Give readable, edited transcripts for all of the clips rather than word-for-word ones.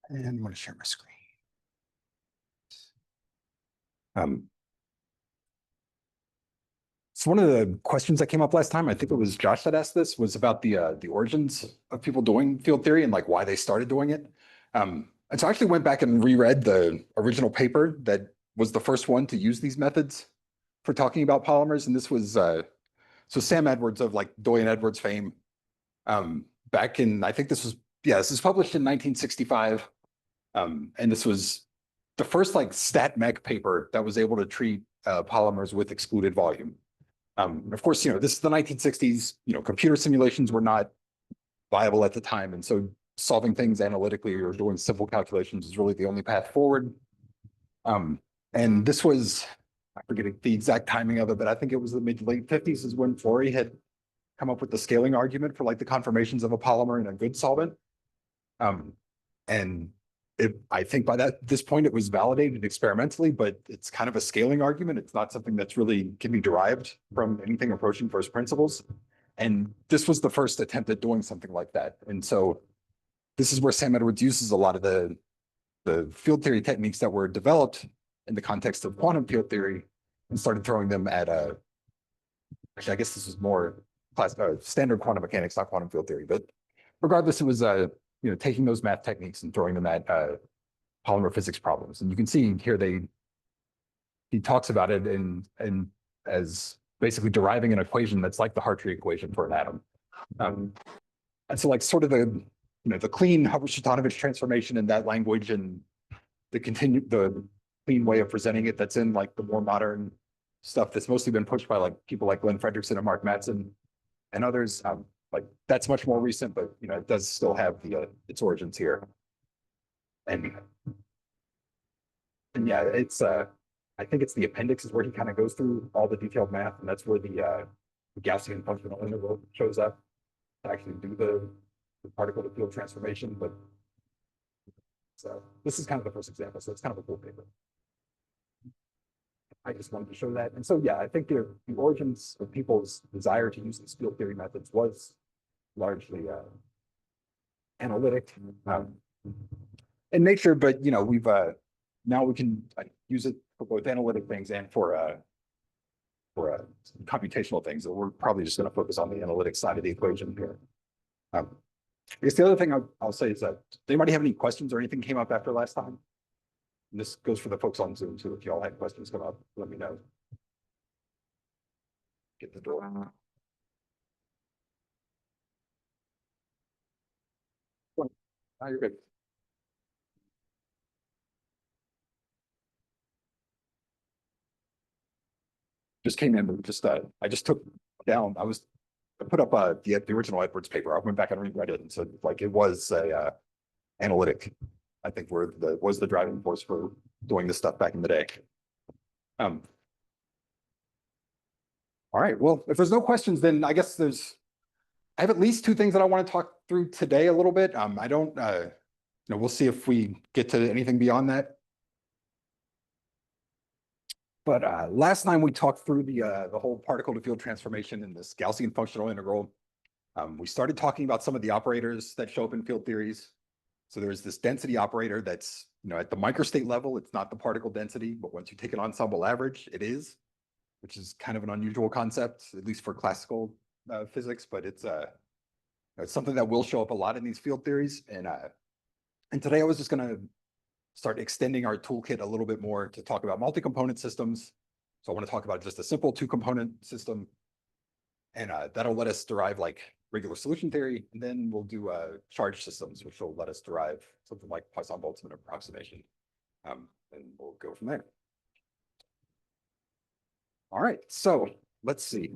And I'm going to share my screen. So one of the questions that came up last time, I think it was Josh that asked this, was about the origins of people doing field theory and like why they started doing it. And so I actually went back and reread the original paper that was the first one to use these methods for talking about polymers. And this was so Sam Edwards of like Doyen Edwards fame, back in, I think this was, yeah, this was published in 1965. And this was the first like stat mech paper that was able to treat polymers with excluded volume. Of course, this is the 1960s, computer simulations were not viable at the time. And so solving things analytically or doing simple calculations is really the only path forward. And this was, I forget the exact timing of it, but I think it was the mid-late 50s is when Flory had come up with the scaling argument for like the conformations of a polymer in a good solvent. And I think by this point it was validated experimentally, but it's kind of a scaling argument. It's not something that's really can be derived from anything approaching first principles. And this was the first attempt at doing something like that. And so this is where Sam Edwards uses a lot of the field theory techniques that were developed in the context of quantum field theory and started throwing them at actually, I guess this was more standard quantum mechanics, not quantum field theory. But regardless, it was taking those math techniques and throwing them at polymer physics problems. And you can see here he talks about it and as basically deriving an equation that's like the Hartree equation for an atom. And so like sort of the clean Hubbard-Shatanovich transformation in that language and the clean way of presenting it that's in like the more modern stuff that's mostly been pushed by like people like Glenn Fredrickson and Mark Madsen and others. Like that's much more recent, but it does still have its origins here. And yeah, it's I think it's the appendix is where he kind of goes through all the detailed math, and that's where the Gaussian functional integral shows up to actually do the particle to field transformation. But so this is kind of the first example, so it's kind of a cool paper. I just wanted to show that. And so yeah, I think the origins of people's desire to use these field theory methods was largely analytic in nature, but we've now we can use it for both analytic things and for computational things. So we're probably just going to focus on the analytic side of the equation here. I guess the other thing I'll say is that does anybody have any questions or anything came up after last time? And this goes for the folks on Zoom too. If you all have questions come up, let me know. Get the door. Oh, you're good. Just came in. I just took down. I put up the original Edwards paper. I went back and reread it, and so like it was a analytic. I think was the driving force for doing this stuff back in the day. All right. Well, if there's no questions, then I guess I have at least two things that I want to talk through today a little bit. I don't, we'll see if we get to anything beyond that. But last time we talked through the whole particle to field transformation in this Gaussian functional integral. We started talking about some of the operators that show up in field theories. So there's this density operator that's, at the microstate level, it's not the particle density, but once you take an ensemble average, it is, which is kind of an unusual concept, at least for classical physics, but it's something that will show up a lot in these field theories. And today I was just going to start extending our toolkit a little bit more to talk about multi-component systems. So I want to talk about just a simple two-component system, and that'll let us derive like regular solution theory, and then we'll do charge systems, which will let us derive something like Poisson-Boltzmann approximation, and we'll go from there. All right, so let's see.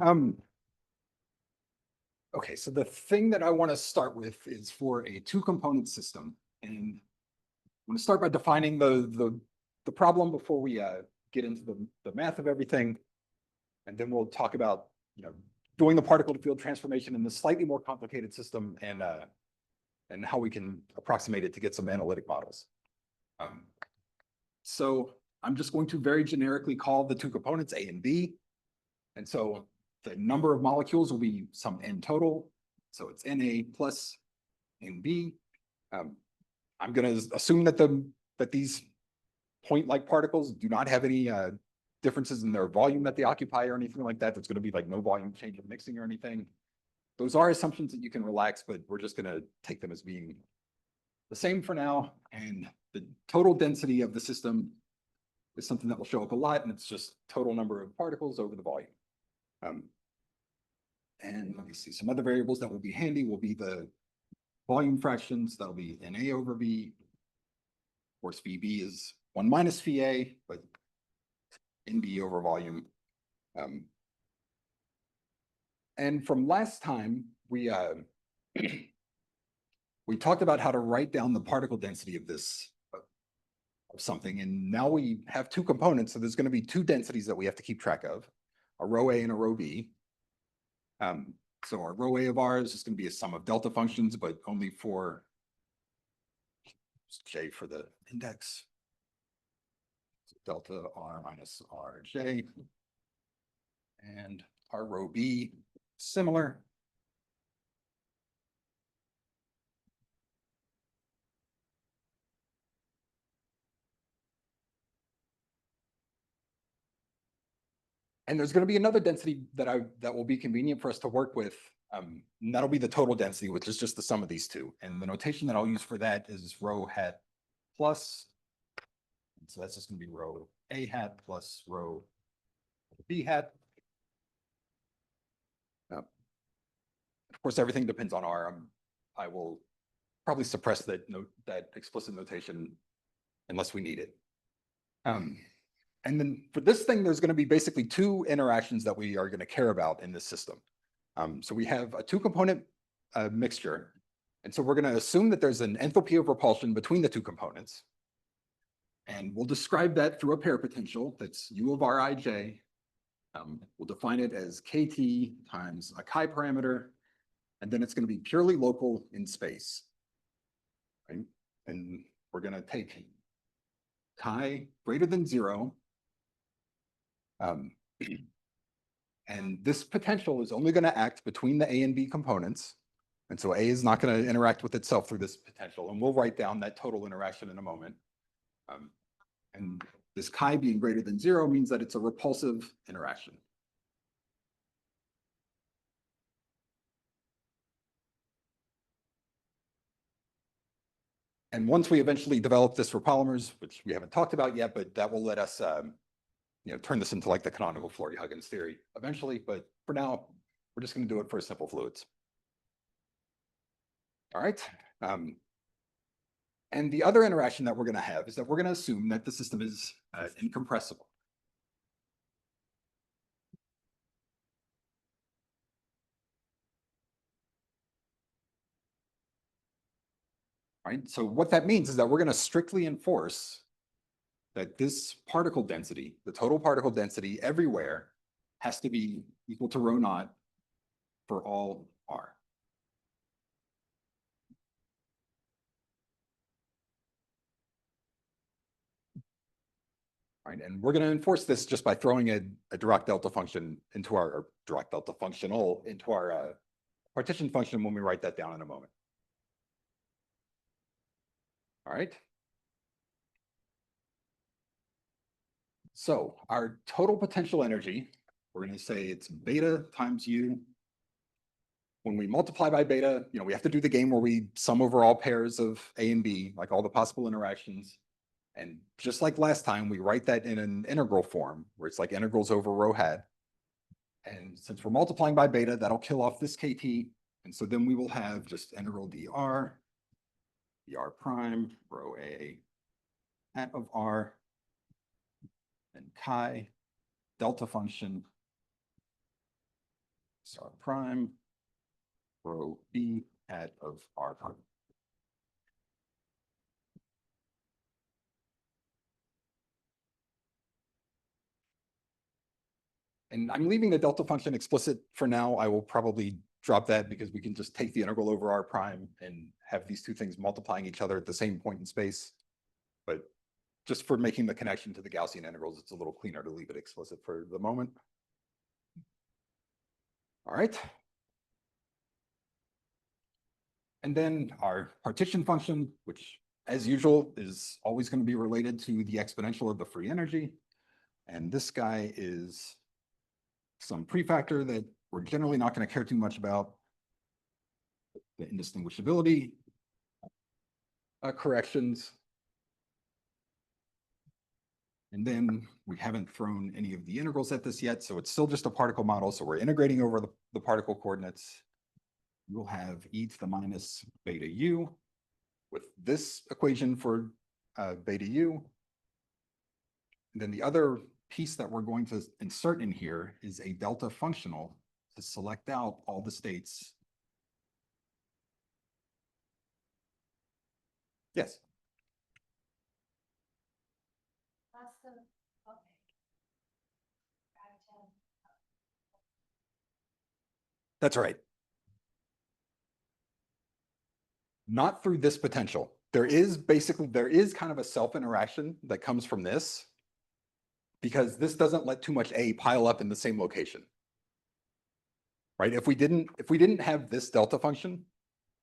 Okay, so the thing that I want to start with is for a two-component system, and I'm going to start by defining the problem before we get into the math of everything, and then we'll talk about doing the particle to field transformation in the slightly more complicated system and how we can approximate it to get some analytic models. So I'm just going to very generically call the two components A and B. And so the number of molecules will be some n total. So it's Na plus NB. I'm going to assume that these point-like particles do not have any differences in their volume that they occupy or anything like that. There's going to be like no volume change in mixing or anything. Those are assumptions that you can relax, but we're just going to take them as being the same for now. And the total density of the system is something that will show up a lot, and it's just total number of particles over the volume. And let me see, some other variables that will be handy will be the volume fractions. That'll be NA over V. Of course, VB is 1 minus VA, but NB over volume. And from last time, we talked about how to write down the particle density of this of something, and now we have two components, so there's going to be two densities that we have to keep track of, a rho A and a rho B. So our rho A of ours is going to be a sum of delta functions, but only for J for the index. So delta R minus RJ. And our rho B, similar. And there's going to be another density that will be convenient for us to work with. And that'll be the total density, which is just the sum of these two. And the notation that I'll use for that is rho hat plus. And so that's just going to be rho A hat plus rho B hat. Of course, everything depends on R. I will probably suppress that explicit notation unless we need it. And then for this thing, there's going to be basically two interactions that we are going to care about in this system. So we have a two-component mixture. And so we're going to assume that there's an enthalpy of repulsion between the two components. And we'll describe that through a pair potential that's U of Rij. We'll define it as KT times a chi parameter. And then it's going to be purely local in space. Right? And we're going to take chi greater than 0. And this potential is only going to act between the A and B components. And so A is not going to interact with itself through this potential. And we'll write down that total interaction in a moment. And this chi being greater than 0 means that it's a repulsive interaction. And once we eventually develop this for polymers, which we haven't talked about yet, but that will let us turn this into like the canonical Flory-Huggins theory eventually. But for now, we're just going to do it for simple fluids. All right. And the other interaction that we're going to have is that we're going to assume that the system is incompressible. Right. So what that means is that we're going to strictly enforce that this particle density, the total particle density everywhere, has to be equal to rho naught for all R. Right, and we're going to enforce this just by throwing a Dirac delta function into our Dirac delta functional into our partition function when we write that down in a moment. All right. So our total potential energy, we're going to say it's beta times U. When we multiply by beta, we have to do the game where we sum over all pairs of A and B, like all the possible interactions. And just like last time, we write that in an integral form where it's like integrals over rho hat. And since we're multiplying by beta, that'll kill off this KT. And so then we will have just integral dr prime, rho A hat of R, and chi, delta function, r prime, rho B hat of R prime. And I'm leaving the delta function explicit for now. I will probably drop that because we can just take the integral over R prime and have these two things multiplying each other at the same point in space. But just for making the connection to the Gaussian integrals, it's a little cleaner to leave it explicit for the moment. All right. And then our partition function, which as usual, is always going to be related to the exponential of the free energy. And this guy is some prefactor that we're generally not going to care too much about. The indistinguishability corrections. And then we haven't thrown any of the integrals at this yet, so it's still just a particle model. So we're integrating over the particle coordinates. We'll have e to the minus beta u with this equation for beta u. And then the other piece that we're going to insert in here is a delta functional to select out all the states. Yes. That's right. Not through this potential. There is kind of a self-interaction that comes from this, because this doesn't let too much A pile up in the same location. Right? If we didn't have this delta function,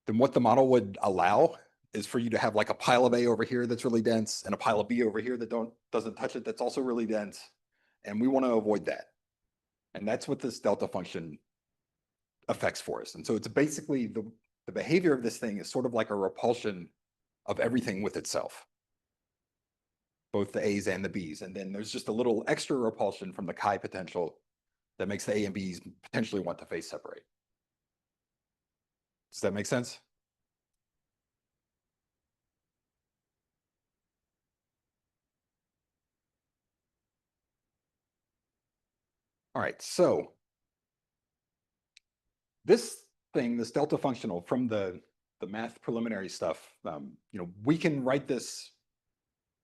then what the model would allow is for you to have like a pile of A over here that's really dense and a pile of B over here that doesn't touch it that's also really dense. And we want to avoid that. And that's what this delta function affects for us. And so it's basically the behavior of this thing is sort of like a repulsion of everything with itself, both the A's and the B's. And then there's just a little extra repulsion from the chi potential that makes the A and B's potentially want to phase separate. Does that make sense? All right, so this thing, this delta functional from the math preliminary stuff, we can write this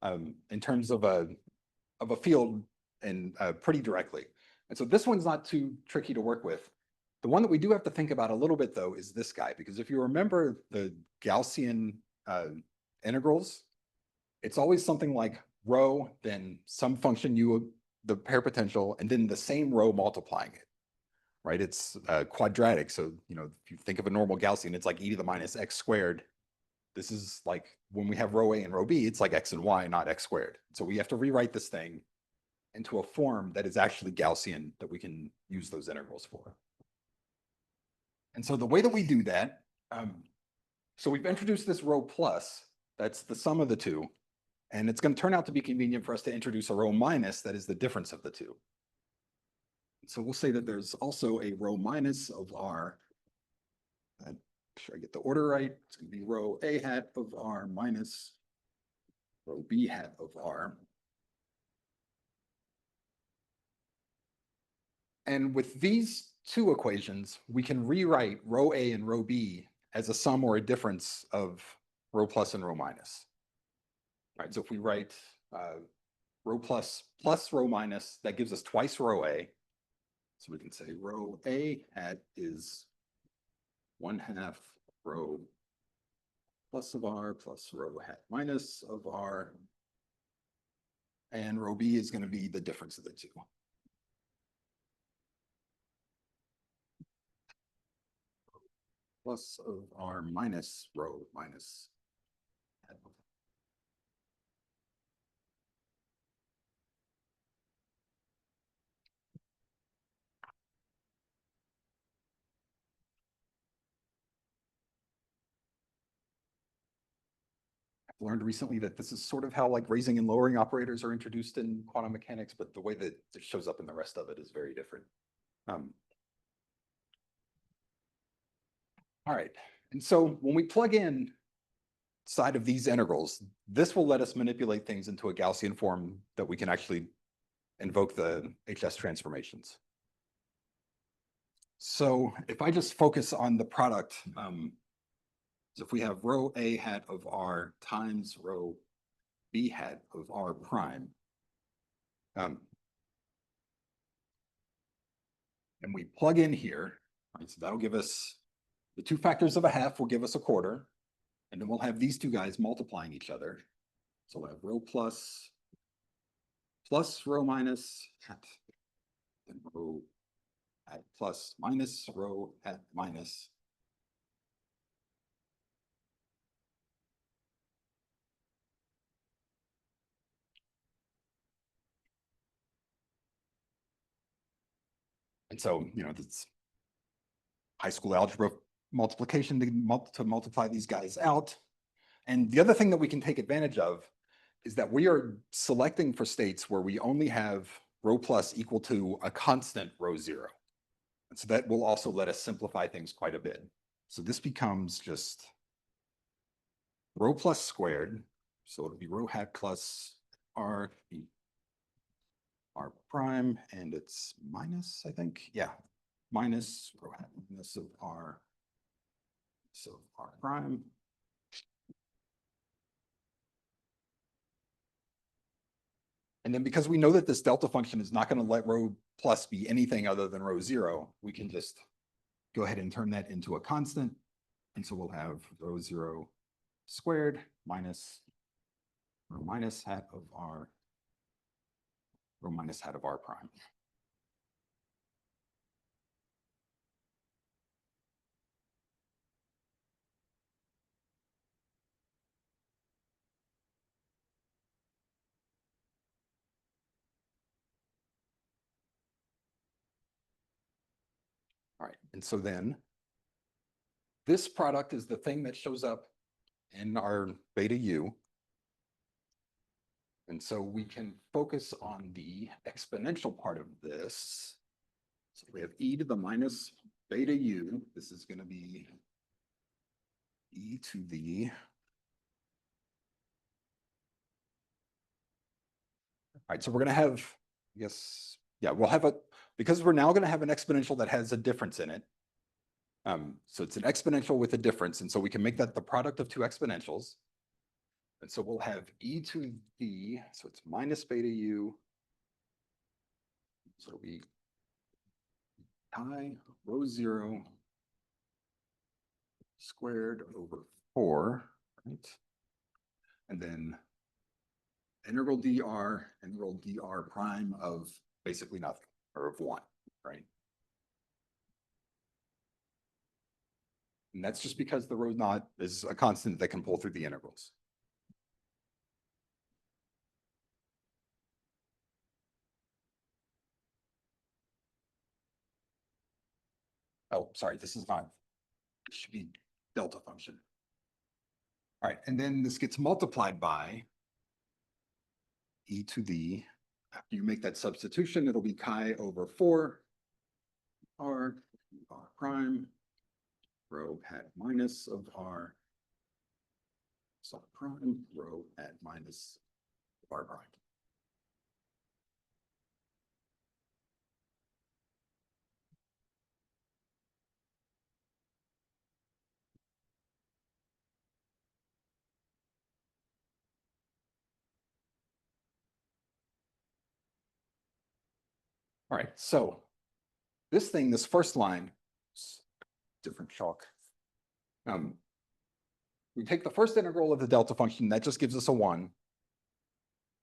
in terms of a field and pretty directly. And so this one's not too tricky to work with. The one that we do have to think about a little bit though is this guy, because if you remember the Gaussian integrals, it's always something like rho, then some function u, the pair potential, and then the same rho multiplying it. Right? It's quadratic. So, if you think of a normal Gaussian, it's like e to the minus x squared. This is like when we have rho A and rho B, it's like x and y, not x squared. So we have to rewrite this thing into a form that is actually Gaussian that we can use those integrals for. And so the way that we do that, so we've introduced this rho plus, that's the sum of the two. And it's going to turn out to be convenient for us to introduce a rho minus that is the difference of the two. So we'll say that there's also a rho minus of r. Make sure I get the order right. It's going to be rho A hat of r minus rho B hat of r. And with these two equations, we can rewrite rho A and rho B as a sum or a difference of rho plus and rho minus. All right, so if we write rho plus rho minus, that gives us twice rho A. So we can say rho A hat is 1/2 rho plus of r plus rho hat minus of r. And rho B is going to be the difference of the two. Plus of r minus rho minus hat. I've learned recently that this is sort of how like raising and lowering operators are introduced in quantum mechanics, but the way that it shows up in the rest of it is very different. All right, and so when we plug in side of these integrals, this will let us manipulate things into a Gaussian form that we can actually invoke the HS transformations. So if I just focus on the product, so if we have rho A hat of r times rho B hat of r prime, and we plug in here, right, so that'll give us the 2 factors of a half will give us a quarter, and then we'll have these two guys multiplying each other. So we'll have rho plus rho minus hat, then rho hat plus minus rho hat minus. And so, that's high school algebra multiplication to multiply these guys out. And the other thing that we can take advantage of is that we are selecting for states where we only have rho plus equal to a constant rho zero. And so that will also let us simplify things quite a bit. So this becomes just rho plus squared. So it'll be rho hat plus r prime, and it's minus, I think. Yeah, minus rho hat minus of r. So r prime. And then because we know that this delta function is not going to let rho plus be anything other than rho zero, we can just go ahead and turn that into a constant. And so we'll have rho zero squared minus rho minus hat of r, rho minus hat of r prime. All right, and so then this product is the thing that shows up in our beta u. And so we can focus on the exponential part of this. So we have e to the minus beta u. This is going to be e to the, all right, so we're going to have, I guess, yeah, we'll have because we're now going to have an exponential that has a difference in it. So it's an exponential with a difference. And so we can make that the product of two exponentials. And so we'll have e to the, so it's minus beta u. So it'll be pi rho zero squared over 4, right? And then integral dr prime of basically nothing, or of 1, right? And that's just because the rho naught is a constant that can pull through the integrals. Oh, sorry, this is not, it should be delta function. All right, and then this gets multiplied by e to the, after you make that substitution, it'll be chi over 4 r prime rho hat minus of r sub prime rho at minus r prime. All right, so this thing, this first line, different chalk. We take the first integral of the delta function, that just gives us a 1,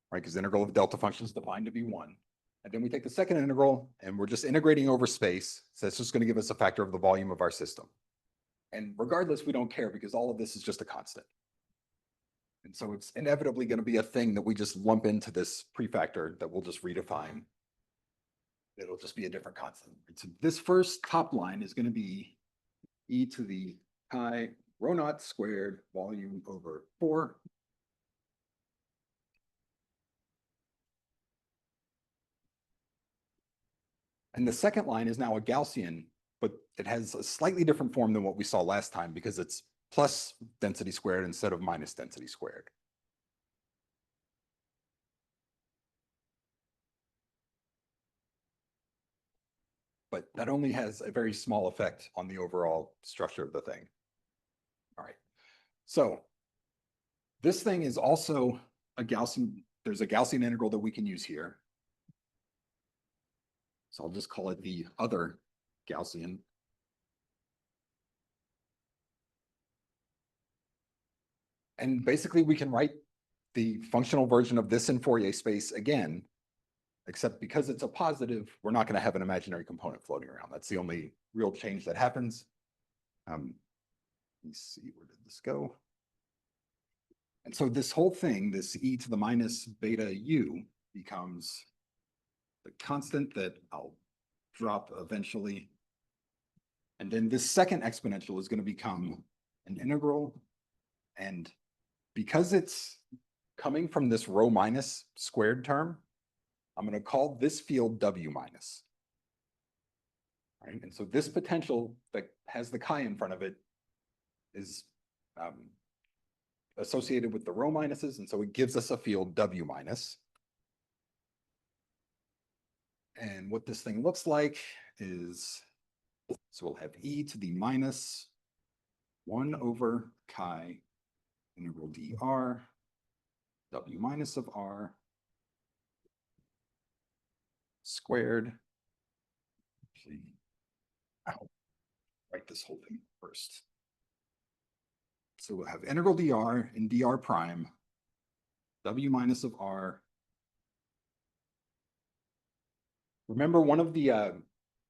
right? Because the integral of the delta function is defined to be 1. And then we take the second integral, and we're just integrating over space. So it's just going to give us a factor of the volume of our system. And regardless, we don't care because all of this is just a constant. And so it's inevitably going to be a thing that we just lump into this prefactor that we'll just redefine. It'll just be a different constant. So this first top line is going to be e to the pi rho naught squared volume over 4. And the second line is now a Gaussian, but it has a slightly different form than what we saw last time because it's plus density squared instead of minus density squared. But that only has a very small effect on the overall structure of the thing. All right. So this thing is also a Gaussian, there's a Gaussian integral that we can use here. So I'll just call it the other Gaussian. And basically we can write the functional version of this in Fourier space again, except because it's a positive, we're not going to have an imaginary component floating around. That's the only real change that happens. Let me see, where did this go? And so this whole thing, this e to the minus beta u, becomes the constant that I'll drop eventually. And then this second exponential is going to become an integral. And because it's coming from this rho minus squared term, I'm going to call this field W minus. Right? And so this potential that has the chi in front of it is associated with the rho minuses, and so it gives us a field W minus. And what this thing looks like is, so we'll have e to the minus 1 over chi integral dr, W minus of r squared. Actually, I'll write this whole thing first. So we'll have integral dr and dr prime, W minus of r. Remember, one of the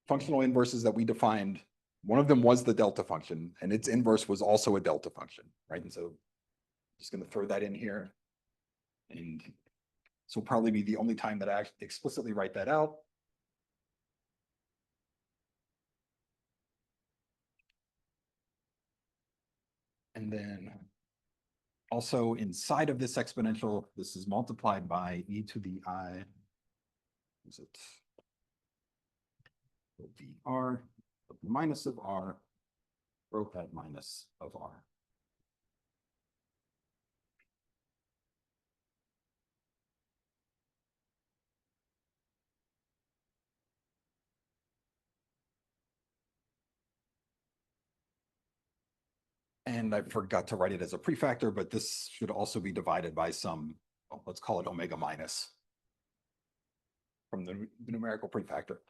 functional inverses that we defined, one of them was the delta function, and its inverse was also a delta function, right? And so I'm just going to throw that in here. And this will probably be the only time that I actually explicitly write that out. And then also inside of this exponential, this is multiplied by e to the I, is it dr, minus of r, rho hat minus of r. And I forgot to write it as a prefactor, but this should also be divided by some, well, let's call it omega minus from the numerical prefactor.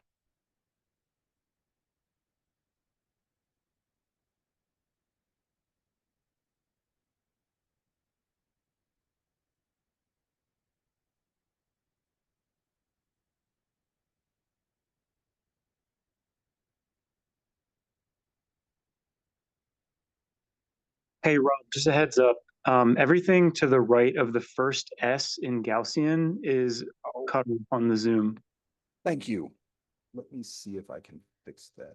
Hey Rob, just a heads up. Everything to the right of the first S in Gaussian is cut off on the Zoom. Thank you. Let me see if I can fix that.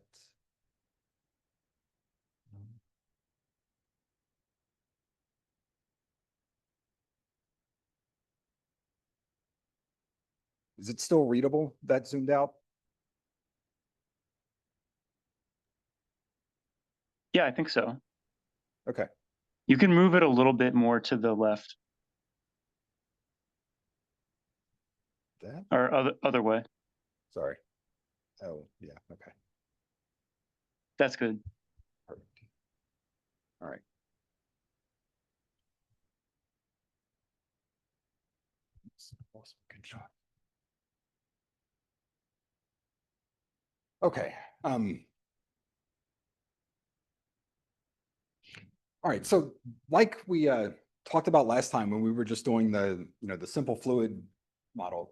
Is it still readable, that zoomed out? Yeah, I think so. Okay. You can move it a little bit more to the left That, or other way. sorry. Oh, yeah, okay. That's good. Perfect. All right. Awesome. Good shot. Okay. All right. So like we talked about last time when we were just doing the simple fluid model,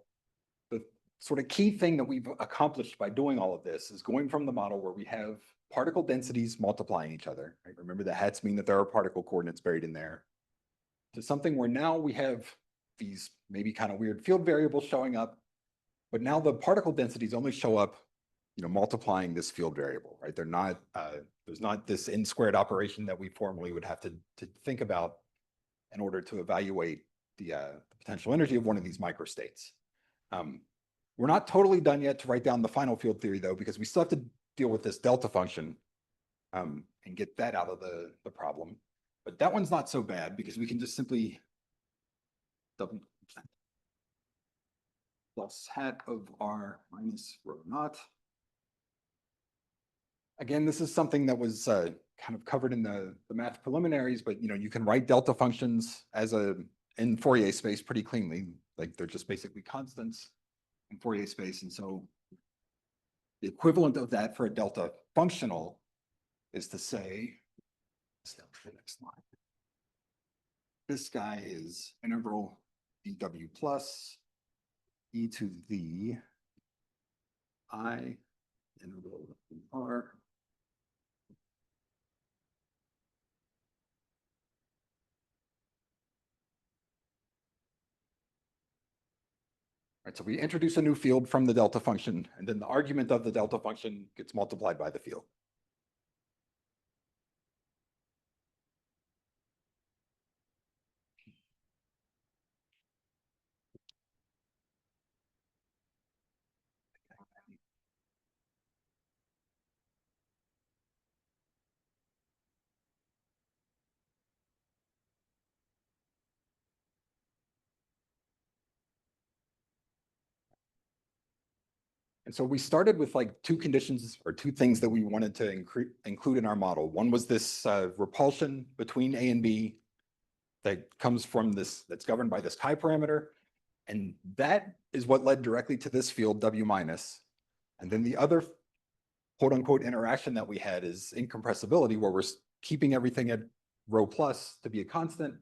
the sort of key thing that we've accomplished by doing all of this is going from the model where we have particle densities multiplying each other. Right? Remember, the hats mean that there are particle coordinates buried in there, to something where now we have these maybe kind of weird field variables showing up, but now the particle densities only show up, multiplying this field variable, right? They're not, there's not this n squared operation that we formally would have to think about in order to evaluate the potential energy of one of these microstates. We're not totally done yet to write down the final field theory though, because we still have to deal with this delta function and get that out of the problem. But that one's not so bad because we can just simply double plus hat of r minus rho naught. Again, this is something that was kind of covered in the math preliminaries, but you can write delta functions as in Fourier space pretty cleanly. Like they're just basically constants in Fourier space. And so the equivalent of that for a delta functional is to say, the next line. This guy is integral dw plus e to the I integral r Right, so we introduce a new field from the delta function, and then the argument of the delta function gets multiplied by the field. And so we started with like two conditions or two things that we wanted to include in our model. One was this repulsion between A and B that comes from this, that's governed by this chi parameter. And that is what led directly to this field W minus. And then the other quote unquote interaction that we had is incompressibility, where we're keeping everything at rho plus to be a constant.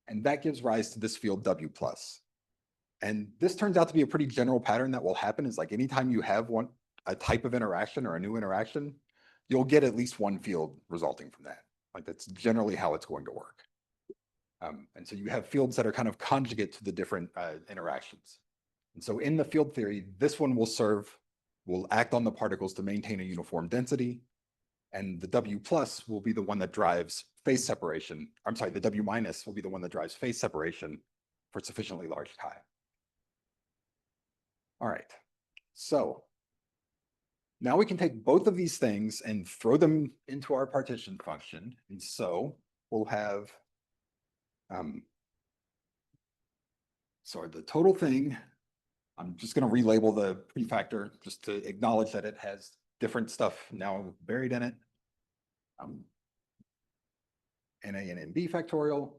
And that gives rise to this field W plus. And this turns out to be a pretty general pattern that will happen is like anytime you have a type of interaction or a new interaction, you'll get at least one field resulting from that. Like that's generally how it's going to work. And so you have fields that are kind of conjugate to the different interactions. And so in the field theory, this one will act on the particles to maintain a uniform density. And the W plus will be the one that drives phase separation. I'm sorry, the W minus will be the one that drives phase separation for sufficiently large chi. All right, so now we can take both of these things and throw them into our partition function. And so we'll have, sorry, the total thing, I'm just going to relabel the prefactor just to acknowledge that it has different stuff now buried in it. NA and NB factorial.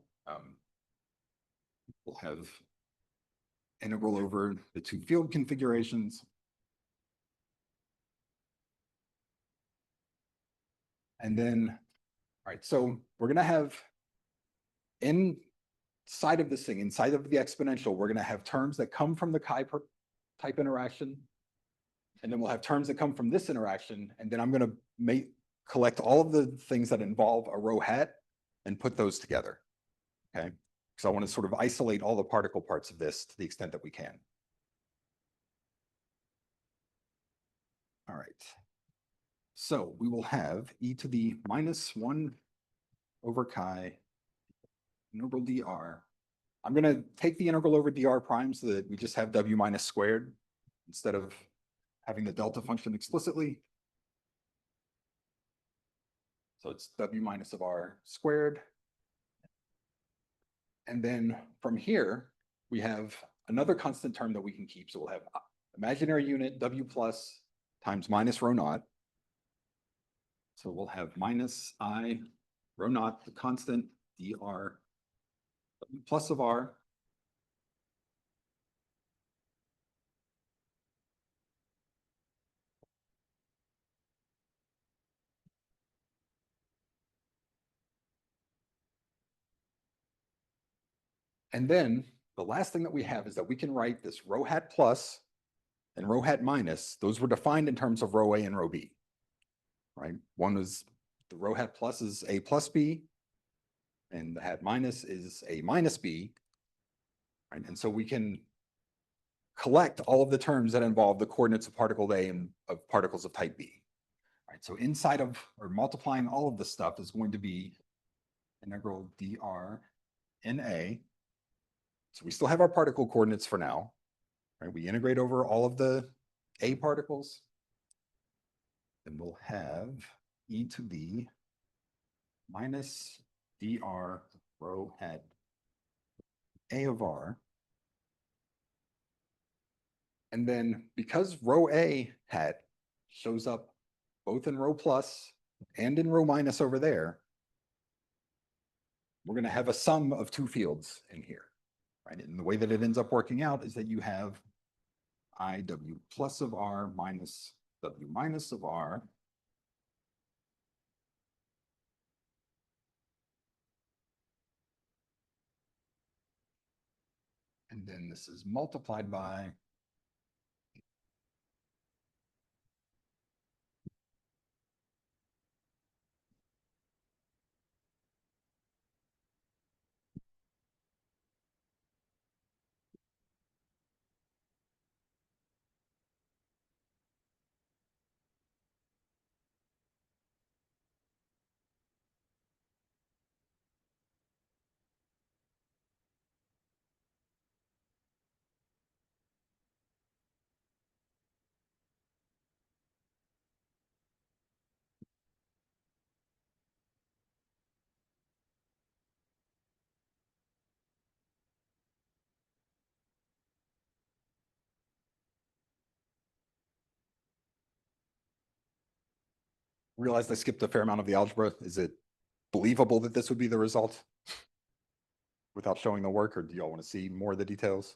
We'll have integral over the two field configurations. And then, all right, so we're going to have inside of this thing, inside of the exponential, we're going to have terms that come from the chi type interaction. And then we'll have terms that come from this interaction. And then I'm going to collect all of the things that involve a rho hat and put those together. Okay. So I want to sort of isolate all the particle parts of this to the extent that we can. All right. So we will have e to the minus 1 over chi integral dr. I'm going to take the integral over dr prime so that we just have w minus squared instead of having the delta function explicitly. So it's w minus of r squared. And then from here, we have another constant term that we can keep. So we'll have imaginary unit w plus times minus rho naught. So we'll have minus I rho naught, the constant dr w plus of r. And then the last thing that we have is that we can write this rho hat plus and rho hat minus. Those were defined in terms of rho A and rho B, right? One was the rho hat plus is A plus B, and the hat minus is A minus B, right? And so we can collect all of the terms that involve the coordinates of particle A and of particles of type B, right? So inside of, or multiplying all of this stuff is going to be integral dr in A. So we still have our particle coordinates for now, right? We integrate over all of the A particles. Then we'll have e to the minus dr rho hat A of r. And then because rho A hat shows up both in rho plus and in rho minus over there, we're going to have a sum of two fields in here, right? And the way that it ends up working out is that you have IW plus of R minus W minus of R. And then this is multiplied by realized I skipped a fair amount of the algebra. Is it believable that this would be the result without showing the work, or do y'all want to see more of the details?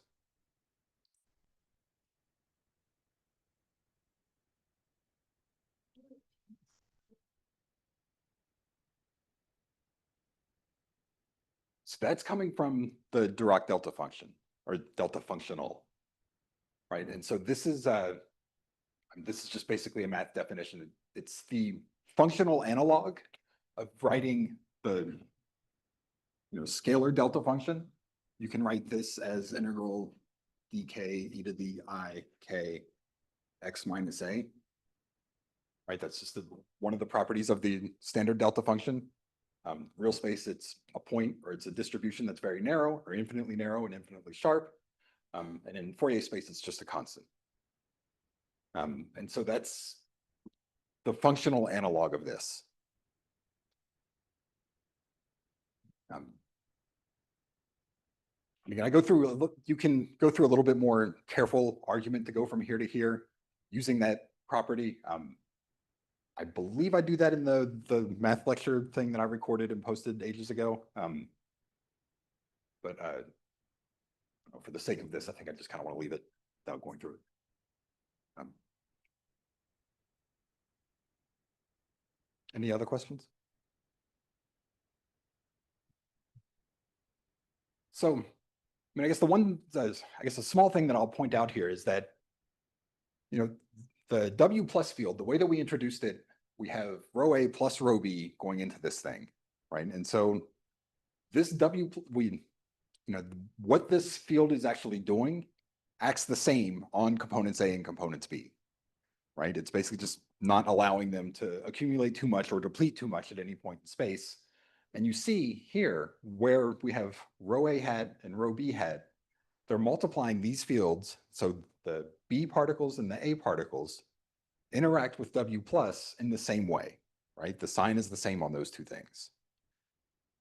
So that's coming from the Dirac delta function or delta functional, right? And so this is just basically a math definition. It's the functional analog of writing the scalar delta function. You can write this as integral dk e to the I k x minus a, right? That's just one of the properties of the standard delta function. Real space, it's a point or it's a distribution that's very narrow or infinitely narrow and infinitely sharp. And in Fourier space, it's just a constant. And so that's the functional analog of this. Again, you can go through a little bit more careful argument to go from here to here using that property. I believe I do that in the math lecture thing that I recorded and posted ages ago. But for the sake of this, I think I just kind of want to leave it without going through it. Any other questions? So, I guess a small thing that I'll point out here is that, the W plus field, the way that we introduced it, we have rho A plus rho B going into this thing, right? And so this W, what this field is actually doing acts the same on components A and components B, right? It's basically just not allowing them to accumulate too much or deplete too much at any point in space. And you see here where we have rho A hat and rho B hat, they're multiplying these fields. So the B particles and the A particles interact with W plus in the same way, right? The sign is the same on those two things.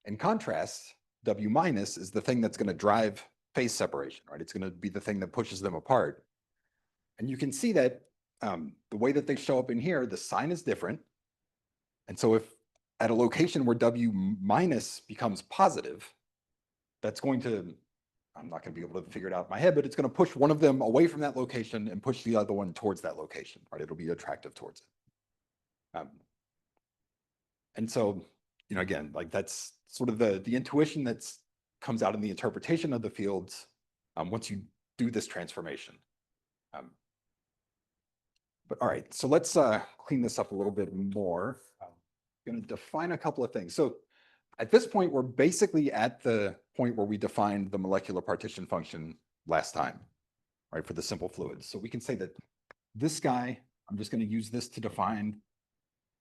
In contrast, W minus is the thing that's going to drive phase separation, right? It's going to be the thing that pushes them apart. And you can see that the way that they show up in here, the sign is different. And so if at a location where W minus becomes positive, that's going to, I'm not going to be able to figure it out in my head, but it's going to push one of them away from that location and push the other one towards that location, right? It'll be attractive towards it. And so, again, like that's sort of the intuition that's comes out in the interpretation of the fields once you do this transformation. But all right, so let's clean this up a little bit more. I'm going to define a couple of things. So at this point, we're basically at the point where we defined the molecular partition function last time, right, for the simple fluids. So we can say that this guy, I'm just going to use this to define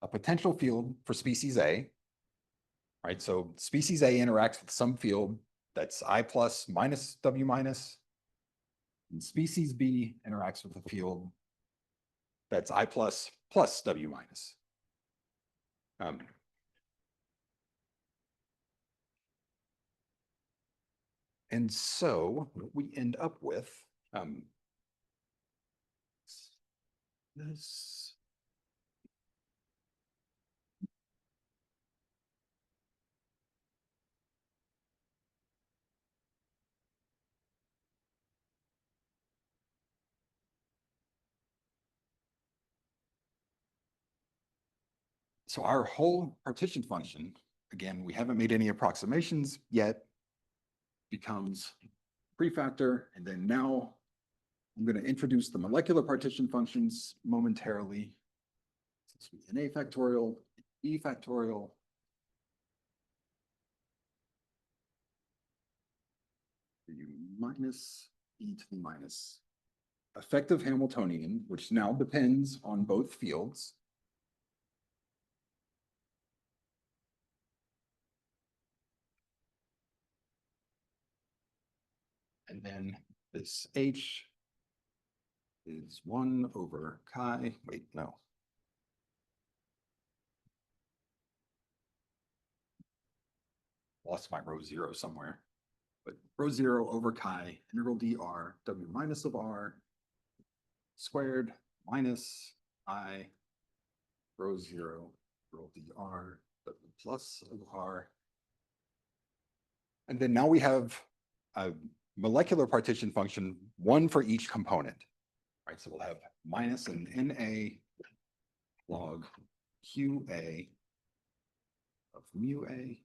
a potential field for species A, right? So species A interacts with some field that's I plus minus W minus, and species B interacts with a field that's I plus plus W minus. And so what we end up with this. So our whole partition function, again, we haven't made any approximations yet, becomes prefactor, and then now I'm going to introduce the molecular partition functions momentarily. Since we an A factorial, E factorial, U minus E to the minus effective Hamiltonian, which now depends on both fields. And then this H is 1 over chi. Wait, no. Lost my rho 0 somewhere. But rho 0 over chi, integral dr, W minus of r squared minus I rho 0 dr W plus of R. And then now we have a molecular partition function, one for each component. Right, so we'll have minus an NA log QA of mu A.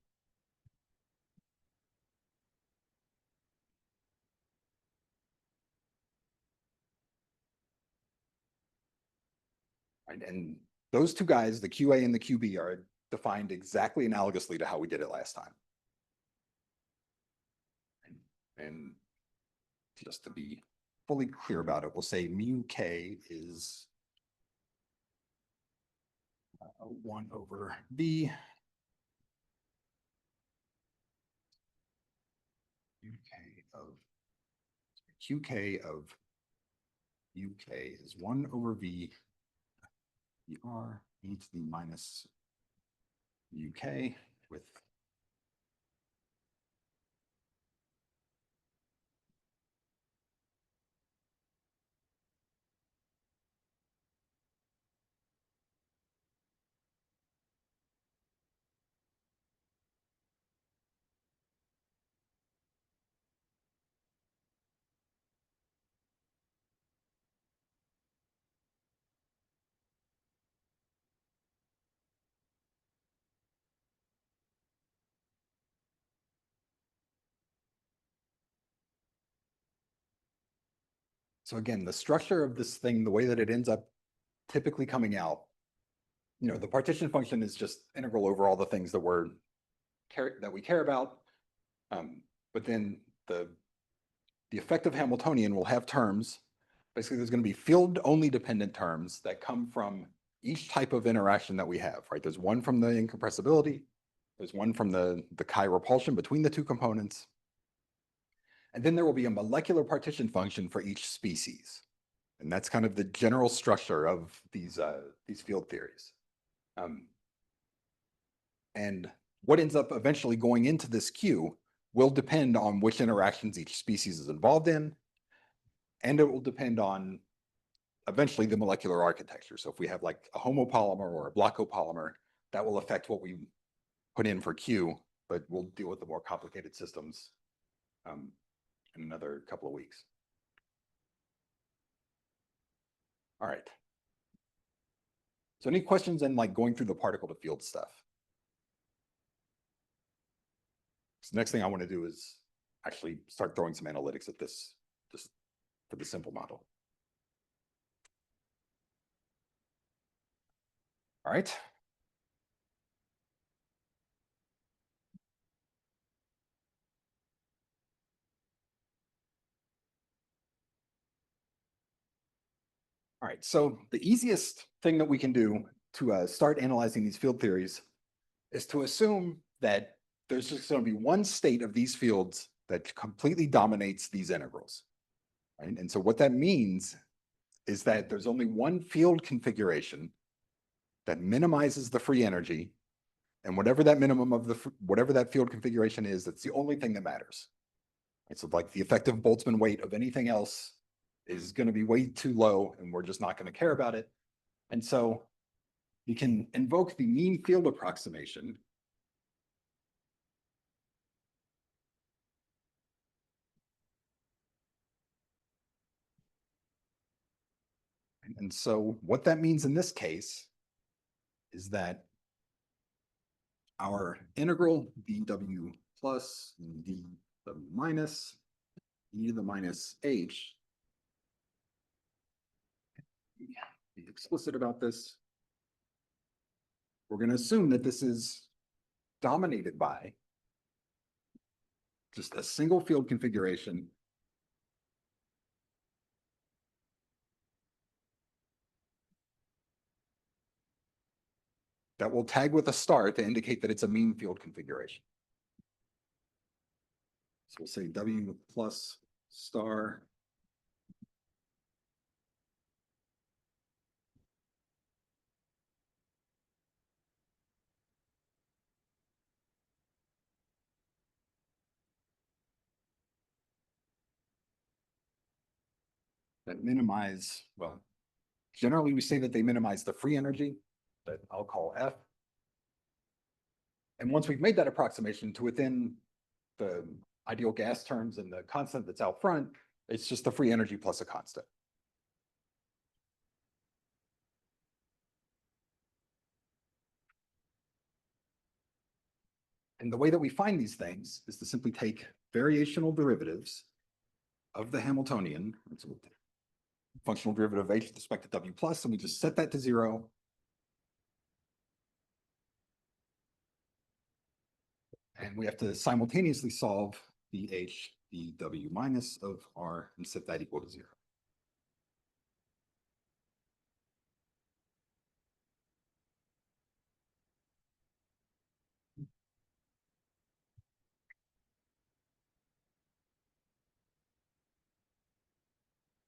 Right, and those two guys, the QA and the QB, are defined exactly analogously to how we did it last time. And just to be fully clear about it, we'll say mu K is 1 over B. QK of UK is 1 over V VR e to the minus UK with so again, the structure of this thing, the way that it ends up typically coming out, the partition function is just integral over all the things that we care about. But then the effective Hamiltonian will have terms. Basically, there's going to be field-only dependent terms that come from each type of interaction that we have, right? There's one from the incompressibility. There's one from the chi repulsion between the two components. And then there will be a molecular partition function for each species. And that's kind of the general structure of these field theories. And what ends up eventually going into this queue will depend on which interactions each species is involved in, and it will depend on eventually the molecular architecture. So if we have like a homopolymer or a block-copolymer, that will affect what we put in for Q, but we'll deal with the more complicated systems in another couple of weeks. All right. So any questions in like going through the particle to field stuff? So the next thing I want to do is actually start throwing some analytics at this, just for the simple model. All right. All right, so the easiest thing that we can do to start analyzing these field theories is to assume that there's just going to be one state of these fields that completely dominates these integrals. Right? And so what that means is that there's only one field configuration that minimizes the free energy, and whatever that minimum of whatever that field configuration is, that's the only thing that matters. Right? So like the effective Boltzmann weight of anything else is going to be way too low, and we're just not going to care about it. And so you can invoke the mean field approximation. And so what that means in this case is that our integral dw plus dw minus e to the minus h, be explicit about this, we're going to assume that this is dominated by just a single field configuration that will tag with a star to indicate that it's a mean field configuration. So we'll say W plus star that minimize, well, generally we say that they minimize the free energy that I'll call F. And once we've made that approximation to within the ideal gas terms and the constant that's out front, it's just the free energy plus a constant. And the way that we find these things is to simply take variational derivatives of the Hamiltonian, so functional derivative of h with respect to w plus, and we just set that to 0. And we have to simultaneously solve the h, the w minus of r, and set that equal to 0.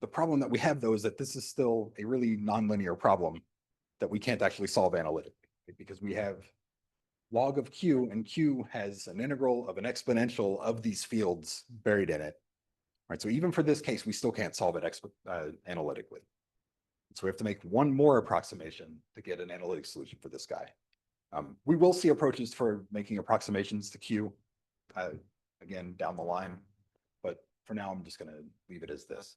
The problem that we have, though, is that this is still a really nonlinear problem that we can't actually solve analytically, because we have log of q, and q has an integral of an exponential of these fields buried in it. Right, so even for this case, we still can't solve it analytically. So we have to make one more approximation to get an analytic solution for this guy. We will see approaches for making approximations to q again down the line, but for now, I'm just going to leave it as this.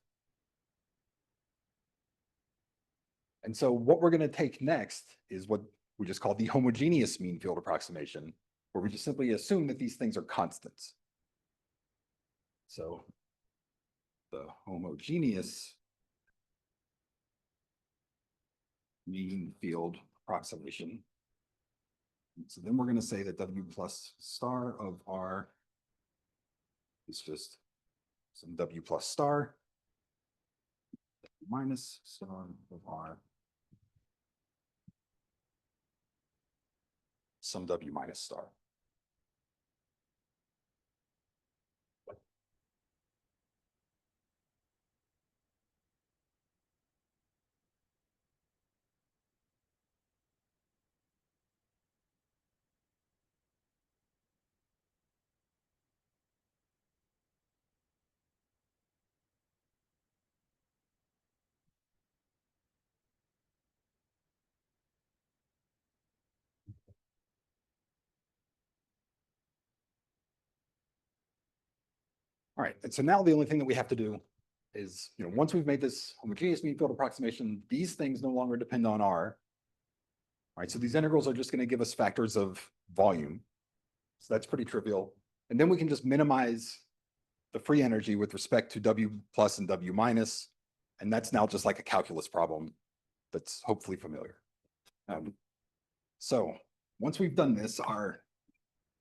And so what we're going to take next is what we just call the homogeneous mean field approximation, where we just simply assume that these things are constants. So the homogeneous mean field approximation. So then we're going to say that w plus star of r is just some w plus star minus star of r, some w minus star. All right, and so now the only thing that we have to do is, once we've made this homogeneous mean field approximation, these things no longer depend on r. All right, so these integrals are just going to give us factors of volume. So that's pretty trivial. And then we can just minimize the free energy with respect to w plus and w minus. And that's now just like a calculus problem that's hopefully familiar. So once we've done this, our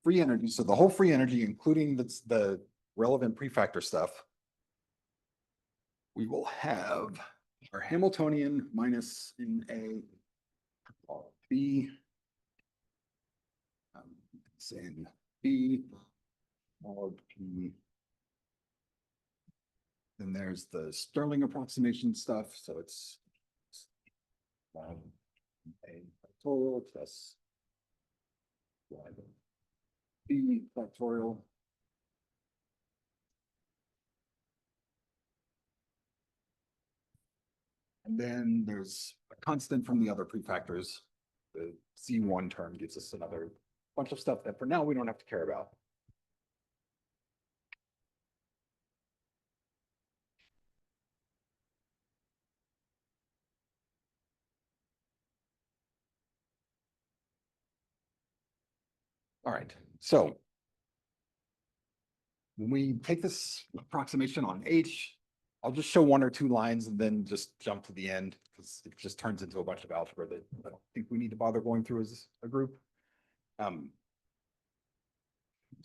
free energy, so the whole free energy, including the relevant prefactor stuff, we will have our Hamiltonian minus in A, B, in B, log P. Then there's the Stirling approximation stuff. So it's log A factorial plus log B factorial. And then there's a constant from the other prefactors. The C1 term gives us another bunch of stuff that for now we don't have to care about. All right, so when we take this approximation on H, I'll just show one or two lines and then just jump to the end because it just turns into a bunch of algebra that I don't think we need to bother going through as a group. So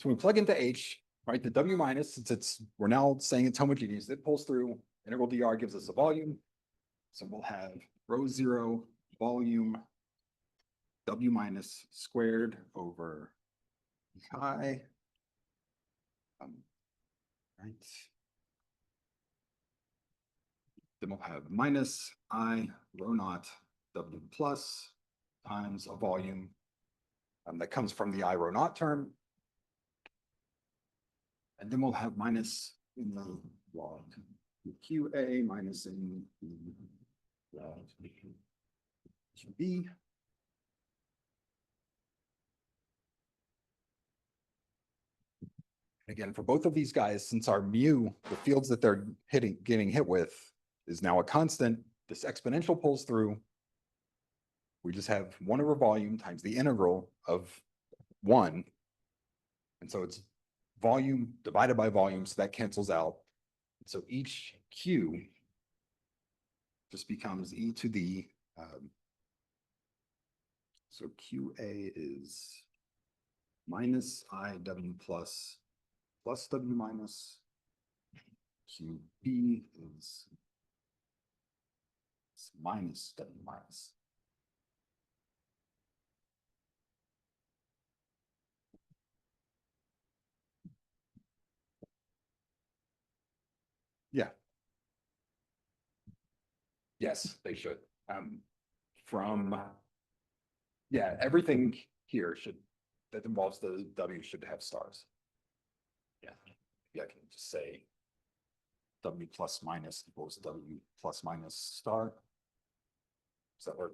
we plug into H, right? The W minus, since we're now saying it's homogeneous, it pulls through. Integral dr gives us a volume. So we'll have rho 0 volume W minus squared over I. Right. Then we'll have minus I rho naught W plus times a volume that comes from the I rho naught term. And then we'll have minus in the log QA minus in the log QB. Again, for both of these guys, since our mu, the fields that they're getting hit with is now a constant, this exponential pulls through. We just have 1 over volume times the integral of 1. And so it's volume divided by volume, so that cancels out. So each Q just becomes e to the, so QA is minus IW plus W minus. QB is minus W minus. Yeah. Yes, they should. Yeah, everything here that involves the W should have stars. Yeah, I can just say W plus minus equals W plus minus star. Does that work?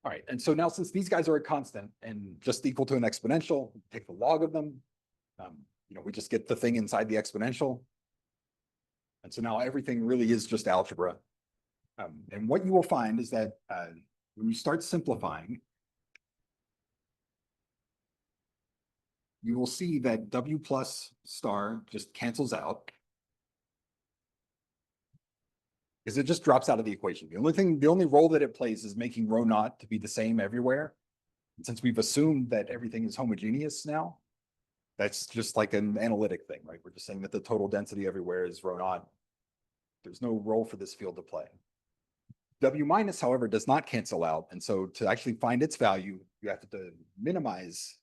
All right, and so now since these guys are a constant and just equal to an exponential, take the log of them. We just get the thing inside the exponential. And so now everything really is just algebra. And what you will find is that when you start simplifying, you will see that W plus star just cancels out, because it just drops out of the equation. The only role that it plays is making rho naught to be the same everywhere. And since we've assumed that everything is homogeneous now, that's just like an analytic thing, right? We're just saying that the total density everywhere is rho naught. There's no role for this field to play. W minus, however, does not cancel out. And so to actually find its value, you have to minimize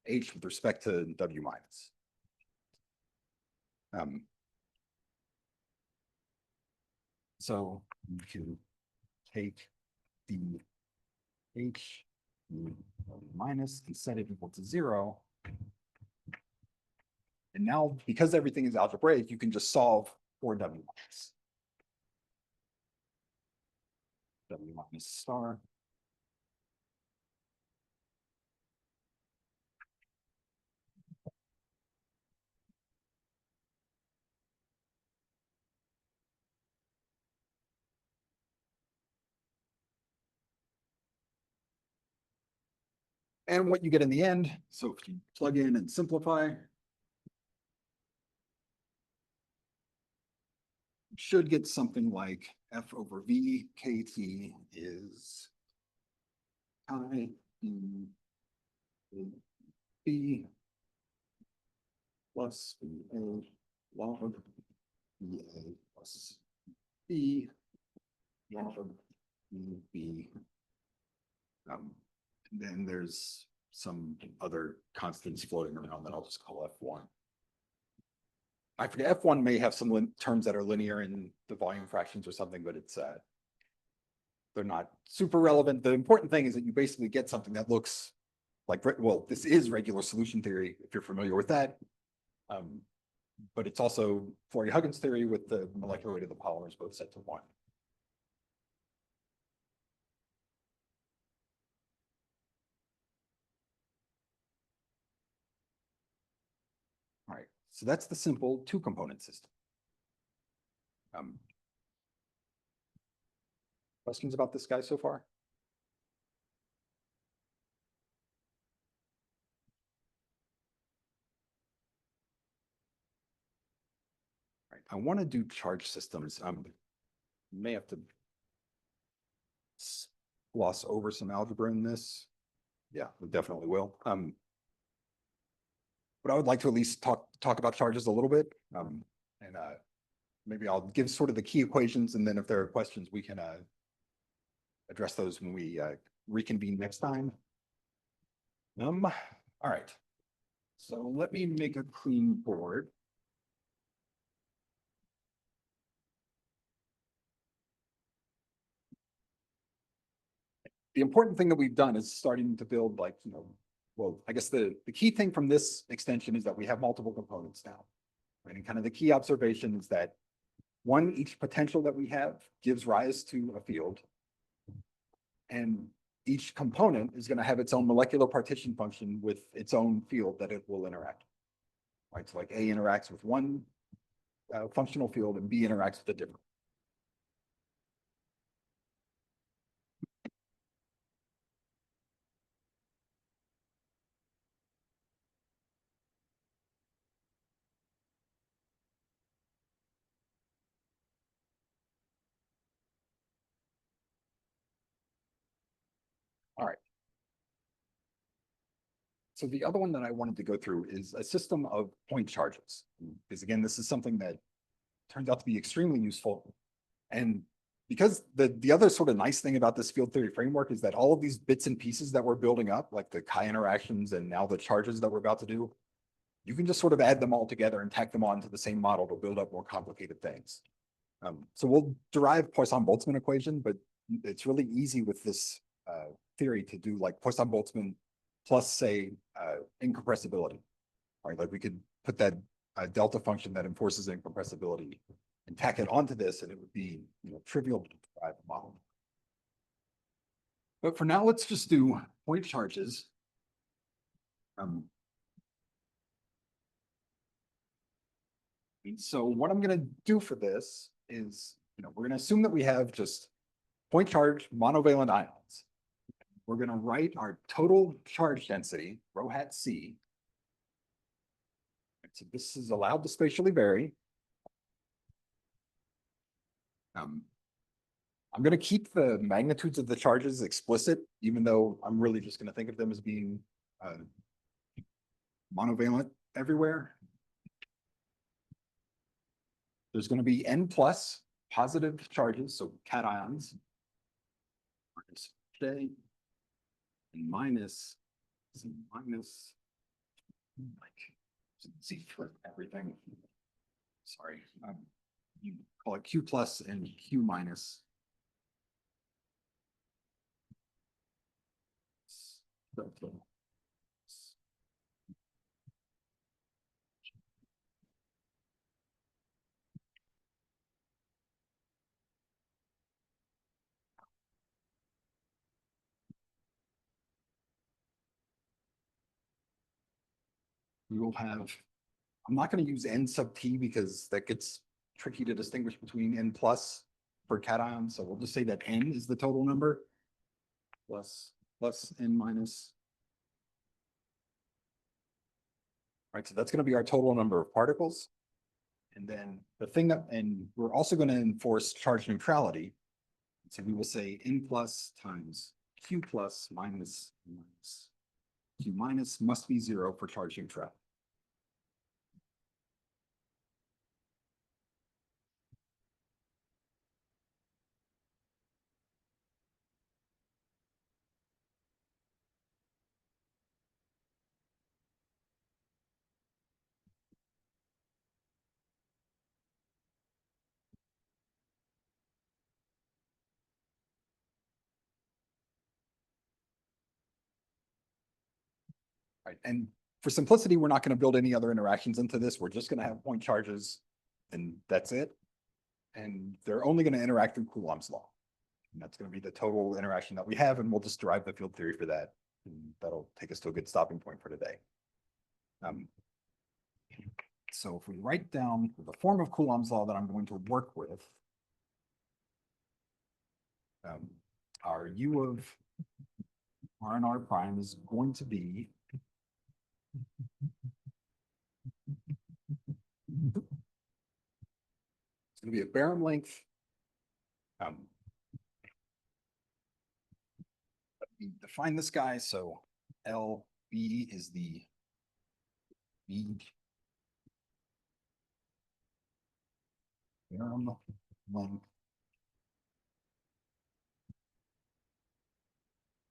H with respect to W minus. So you can take the H minus and set it equal to 0. And now, because everything is algebraic, you can just solve for W minus. W minus star. And what you get in the end, so if you plug in and simplify, you should get something like F over V KT is pi B plus VA log VA plus B log B. And then there's some other constants floating around that I'll just call F1. I forget, F1 may have some terms that are linear in the volume fractions or something, but it's they're not super relevant. The important thing is that you basically get something that looks like, well, this is regular solution theory, if you're familiar with that. But it's also Flory-Huggins theory with the molecular weight of the polymers both set to 1. All right, so that's the simple 2-component system. Questions about this guy so far? All right, I want to do charge systems. May have to gloss over some algebra in this. Yeah, we definitely will. But I would like to at least talk about charges a little bit. And maybe I'll give sort of the key equations, and then if there are questions, we can address those when we reconvene next time. All right. So let me make a clean board. The important thing that we've done is starting to build, like, well, I guess the key thing from this extension is that we have multiple components now, right? And kind of the key observation is that each potential that we have gives rise to a field. And each component is going to have its own molecular partition function with its own field that it will interact. Right, so like A interacts with one functional field and B interacts with a different. All right. So the other one that I wanted to go through is a system of point charges. Because again, this is something that turns out to be extremely useful. And because the other sort of nice thing about this field theory framework is that all of these bits and pieces that we're building up, like the chi interactions and now the charges that we're about to do, you can just sort of add them all together and tack them onto the same model to build up more complicated things. So we'll derive Poisson-Boltzmann equation, but it's really easy with this theory to do like Poisson-Boltzmann plus say incompressibility, right? Like we could put that delta function that enforces incompressibility and tack it onto this, and it would be trivial to derive a model. But for now, let's just do point charges. So what I'm going to do for this is, we're going to assume that we have just point charge monovalent ions. We're going to write our total charge density, rho hat C. So this is allowed to spatially vary. I'm going to keep the magnitudes of the charges explicit, even though I'm really just going to think of them as being monovalent everywhere. There's going to be N plus positive charges, so cations, minus J, and minus Z for everything. Sorry, you call it Q plus and Q minus. We will have, I'm not going to use N sub T because that gets tricky to distinguish between N plus for cation. So we'll just say that N is the total number plus N minus. Right, so that's going to be our total number of particles. And then the thing that, and we're also going to enforce charge neutrality. So we will say N plus times Q plus minus Q minus must be 0 for charge neutrality. Right, and for simplicity, we're not going to build any other interactions into this. We're just going to have point charges, and that's it. And they're only going to interact through Coulomb's law. And that's going to be the total interaction that we have, and we'll just derive the field theory for that. And that'll take us to a good stopping point for today. So if we write down the form of Coulomb's law that I'm going to work with, our U of R and R prime is going to be it's going to be a Barham length. Define this guy. So LB is the bead Barham length.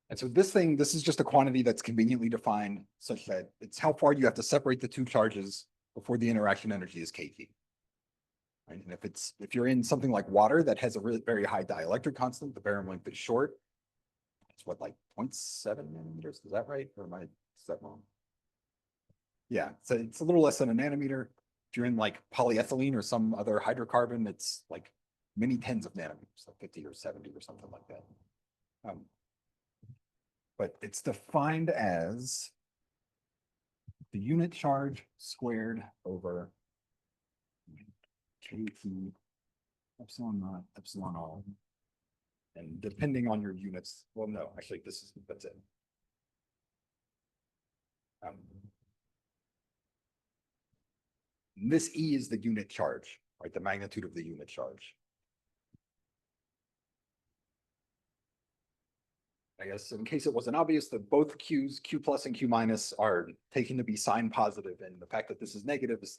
And so this is just a quantity that's conveniently defined such that it's how far you have to separate the two charges before the interaction energy is kT. Right? And if you're in something like water that has a very high dielectric constant, the Barham length is short. It's what, like 0.7 nanometers? Is that right? Or is that wrong? Yeah, so it's a little less than a nanometer. If you're in like polyethylene or some other hydrocarbon, it's like many tens of nanometers, like 50 or 70 or something like that. But it's defined as the unit charge squared over KT epsilon naught epsilon all. And depending on your units, well, no, actually, that's it. This E is the unit charge, right? The magnitude of the unit charge. I guess in case it wasn't obvious that both Q's, Q plus and Q minus, are taken to be sign positive, and the fact that this is negative is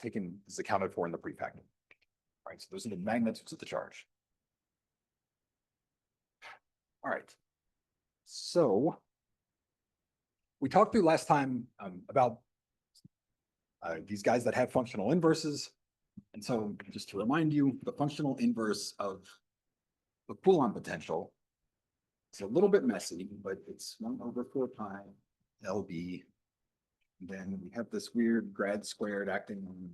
accounted for in the prefactor. Right, so those are the magnitudes of the charge. All right. So we talked through last time about these guys that have functional inverses. And so just to remind you, the functional inverse of the Coulomb potential is a little bit messy, but it's 1 over 4 pi LB. And then we have this weird grad squared acting on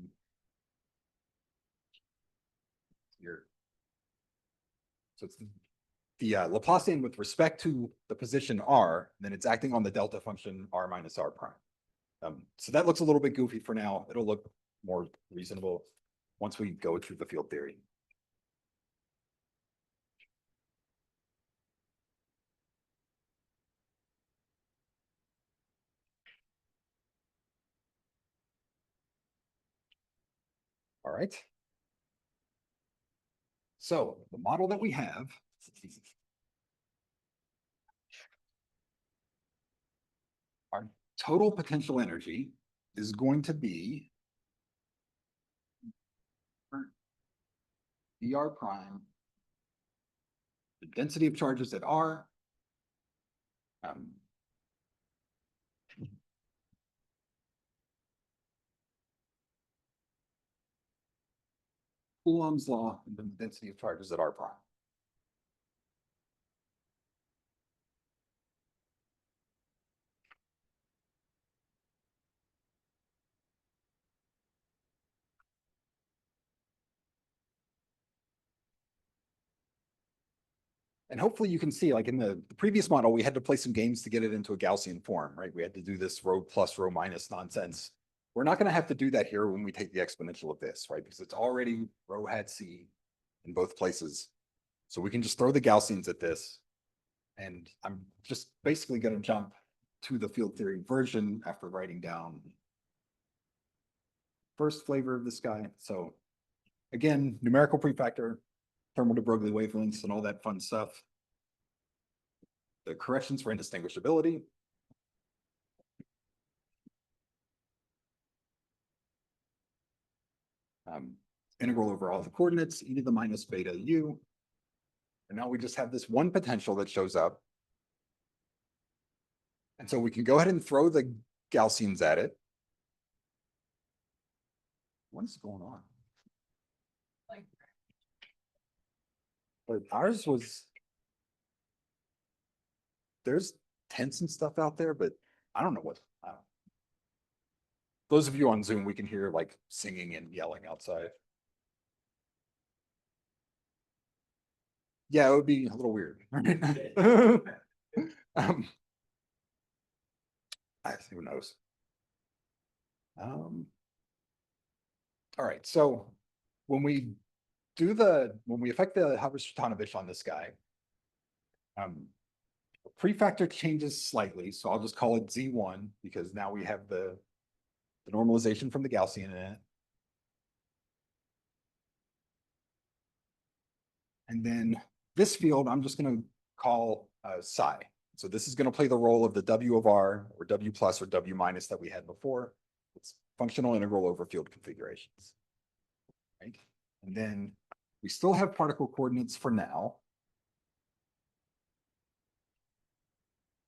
here. So it's the Laplacian with respect to the position R, then it's acting on the delta function R minus R prime. So that looks a little bit goofy for now. It'll look more reasonable once we go through the field theory. All right. So the model that we have our total potential energy is going to be dr prime, the density of charges at R, Coulomb's law, and then the density of charges at R prime. And hopefully you can see, like in the previous model, we had to play some games to get it into a Gaussian form, right? We had to do this rho plus rho minus nonsense. We're not going to have to do that here when we take the exponential of this, right? Because it's already rho hat C in both places. So we can just throw the Gaussians at this. And I'm just basically going to jump to the field theory version after writing down first flavor of this guy. So again, numerical prefactor, thermal de Broglie wavelengths, and all that fun stuff. The corrections for indistinguishability. Integral over all the coordinates, e to the minus beta u. And now we just have this one potential that shows up. And so we can go ahead and throw the Gaussians at it. What is going on? But ours was, there's tents and stuff out there, but I don't know what. Those of you on Zoom, we can hear like singing and yelling outside. Yeah, it would be a little weird. Who knows? All right, so when we affect the Haber-Stratanovich on this guy, prefactor changes slightly, so I'll just call it Z1 because now we have the normalization from the Gaussian in it. And then this field, I'm just going to call psi. So this is going to play the role of the W of R or W plus or W minus that we had before. It's functional integral over field configurations. Right? And then we still have particle coordinates for now.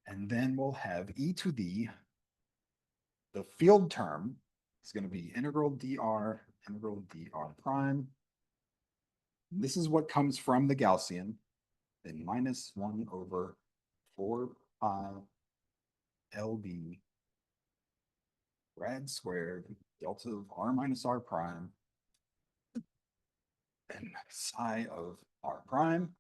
And then we'll have e to the field term is going to be integral dr prime. This is what comes from the Gaussian, then minus 1 over 4 pi LB rad squared delta of R minus R prime and psi of r prime.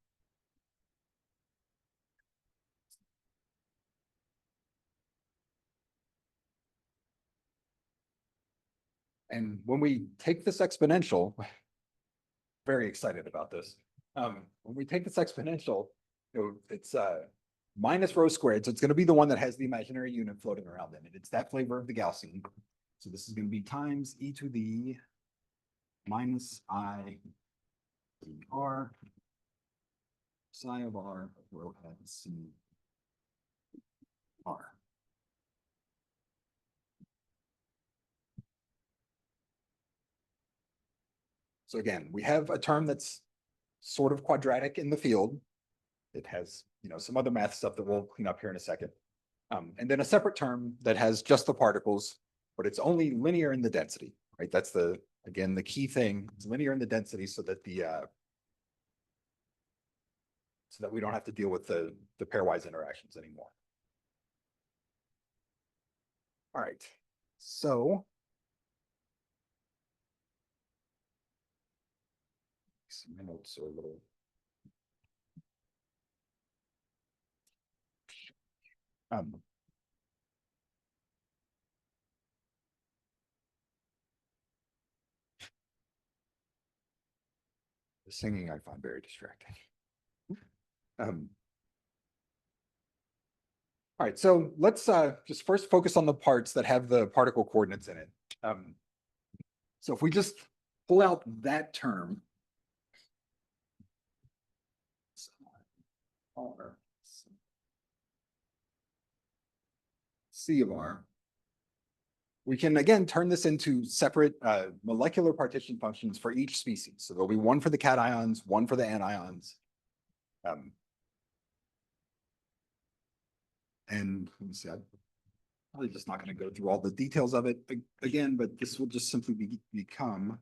And when we take this exponential, very excited about this. When we take this exponential, it's minus rho squared. So it's going to be the one that has the imaginary unit floating around in it. It's that flavor of the Gaussian. So this is going to be times e to the minus I r psi of r rho hat c r. So again, we have a term that's sort of quadratic in the field. It has, some other math stuff that we'll clean up here in a second. And then a separate term that has just the particles, but it's only linear in the density, right? That's again, the key thing. It's linear in the density so that so that we don't have to deal with the pairwise interactions anymore. All right, so my notes are a little. The singing I find very distracting. All right, so let's just first focus on the parts that have the particle coordinates in it. So if we just pull out that term, C of r, we can again turn this into separate molecular partition functions for each species. So there'll be one for the cations, one for the anions. And let me see, I'm probably just not going to go through all the details of it again, but this will just simply become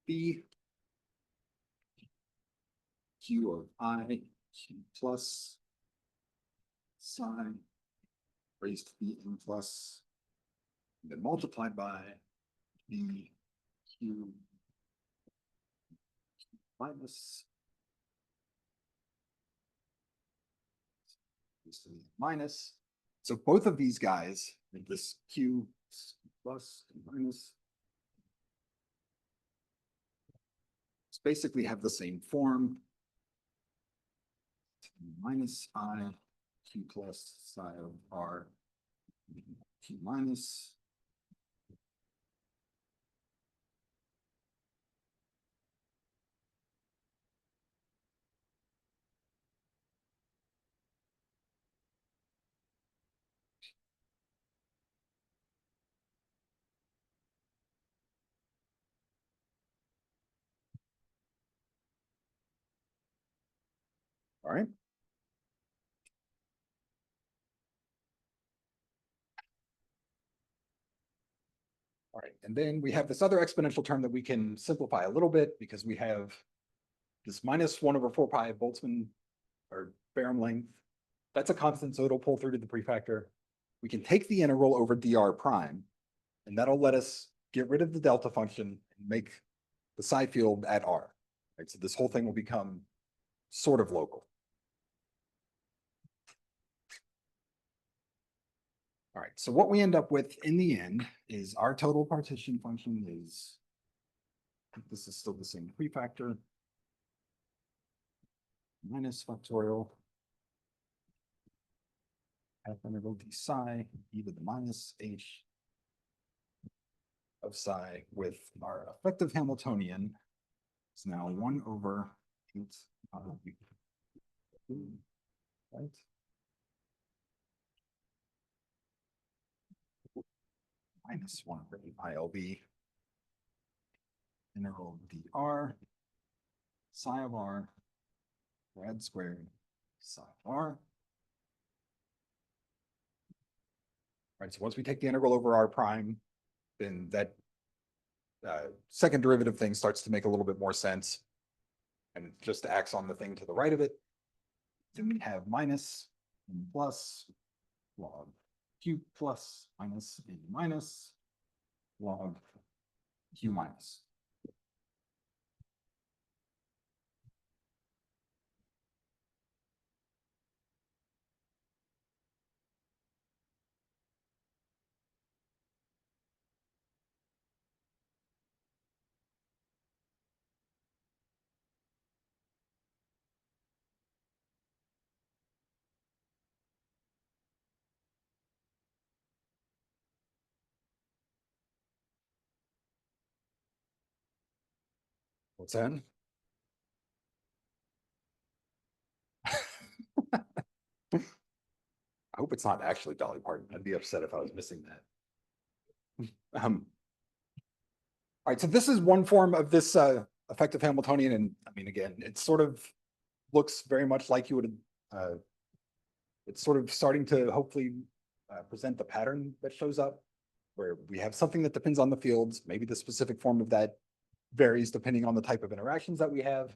B Q of I Q plus psi raised to Bn plus, and then multiplied by B Q minus minus. So both of these guys, this Q plus and minus, basically have the same form. Minus I Q plus psi of r Q minus. All right. All right, and then we have this other exponential term that we can simplify a little bit because we have this minus 1 over 4 pi Boltzmann or Barham length. That's a constant, so it'll pull through to the prefactor. We can take the integral over dr prime, and that'll let us get rid of the delta function and make the psi field at r. Right, so this whole thing will become sort of local. All right, so what we end up with in the end is our total partition function is, this is still the same prefactor, minus factorial half integral d psi e to the minus h of psi with our effective Hamiltonian is now 1 over 8 right? Minus 1 over 8 ILB integral dr psi of r rad squared psi of r. All right, so once we take the integral over r prime, then that second derivative thing starts to make a little bit more sense. And just acts on the thing to the right of it. Then we have minus and plus log q plus minus and minus log q minus. What's that? I hope it's not actually Dolly Parton. I'd be upset if I was missing that. All right, so this is one form of this effective Hamiltonian, and I mean, again, it sort of looks very much like you would. It's sort of starting to hopefully present the pattern that shows up, where we have something that depends on the fields. Maybe the specific form of that varies depending on the type of interactions that we have,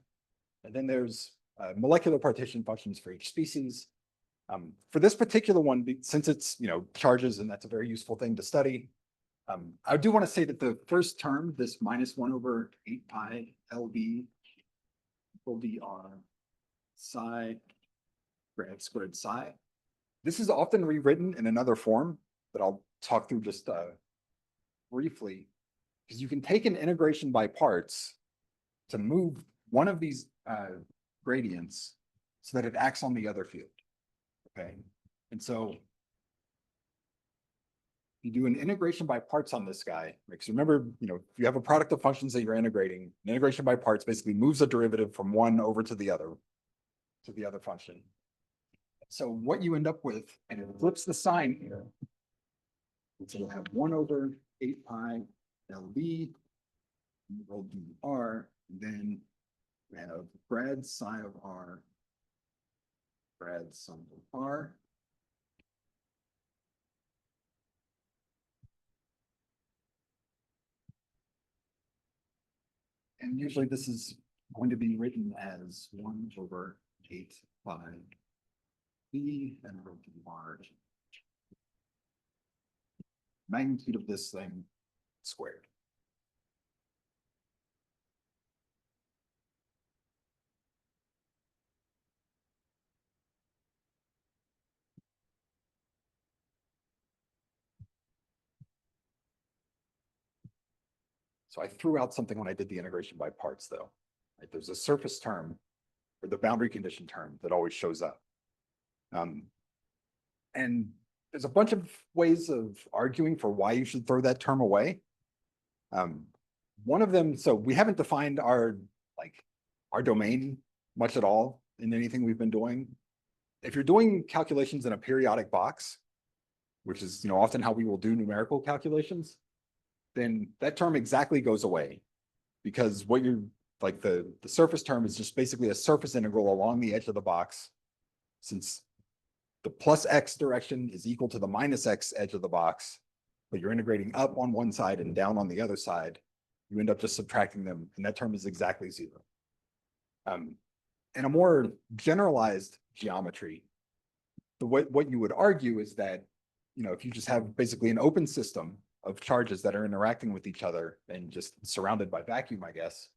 and then there's molecular partition functions for each species. For this particular one, since it's charges, and that's a very useful thing to study. I do want to say that the first term, this -1/8 pi LB equal dr psi grad squared psi. This is often rewritten in another form that I'll talk through just briefly, because you can take an integration by parts to move one of these gradients so that it acts on the other field. Okay, and so you do an integration by parts on this guy, because remember, if you have a product of functions that you're integrating, an integration by parts basically moves a derivative from one over to the other function. So what you end up with, and it flips the sign here. So you'll have 1/8 pi LB equal dr, and then we have grad psi of r, grad sum of r. And usually this is going to be written as 1/8 pi b and rho d r. Magnitude of this thing squared. So I threw out something when I did the integration by parts, though. Right? There's a surface term, or the boundary condition term, that always shows up. And there's a bunch of ways of arguing for why you should throw that term away. One of them, so we haven't defined our domain much at all in anything we've been doing. If you're doing calculations in a periodic box, which is often how we will do numerical calculations, then that term exactly goes away, because what you're the surface term is just basically a surface integral along the edge of the box. Since the plus x direction is equal to the minus x edge of the box, but you're integrating up on one side and down on the other side, you end up just subtracting them, and that term is exactly zero. In a more generalized geometry, what you would argue is that if you just have basically an open system of charges that are interacting with each other and just surrounded by vacuum, I guess,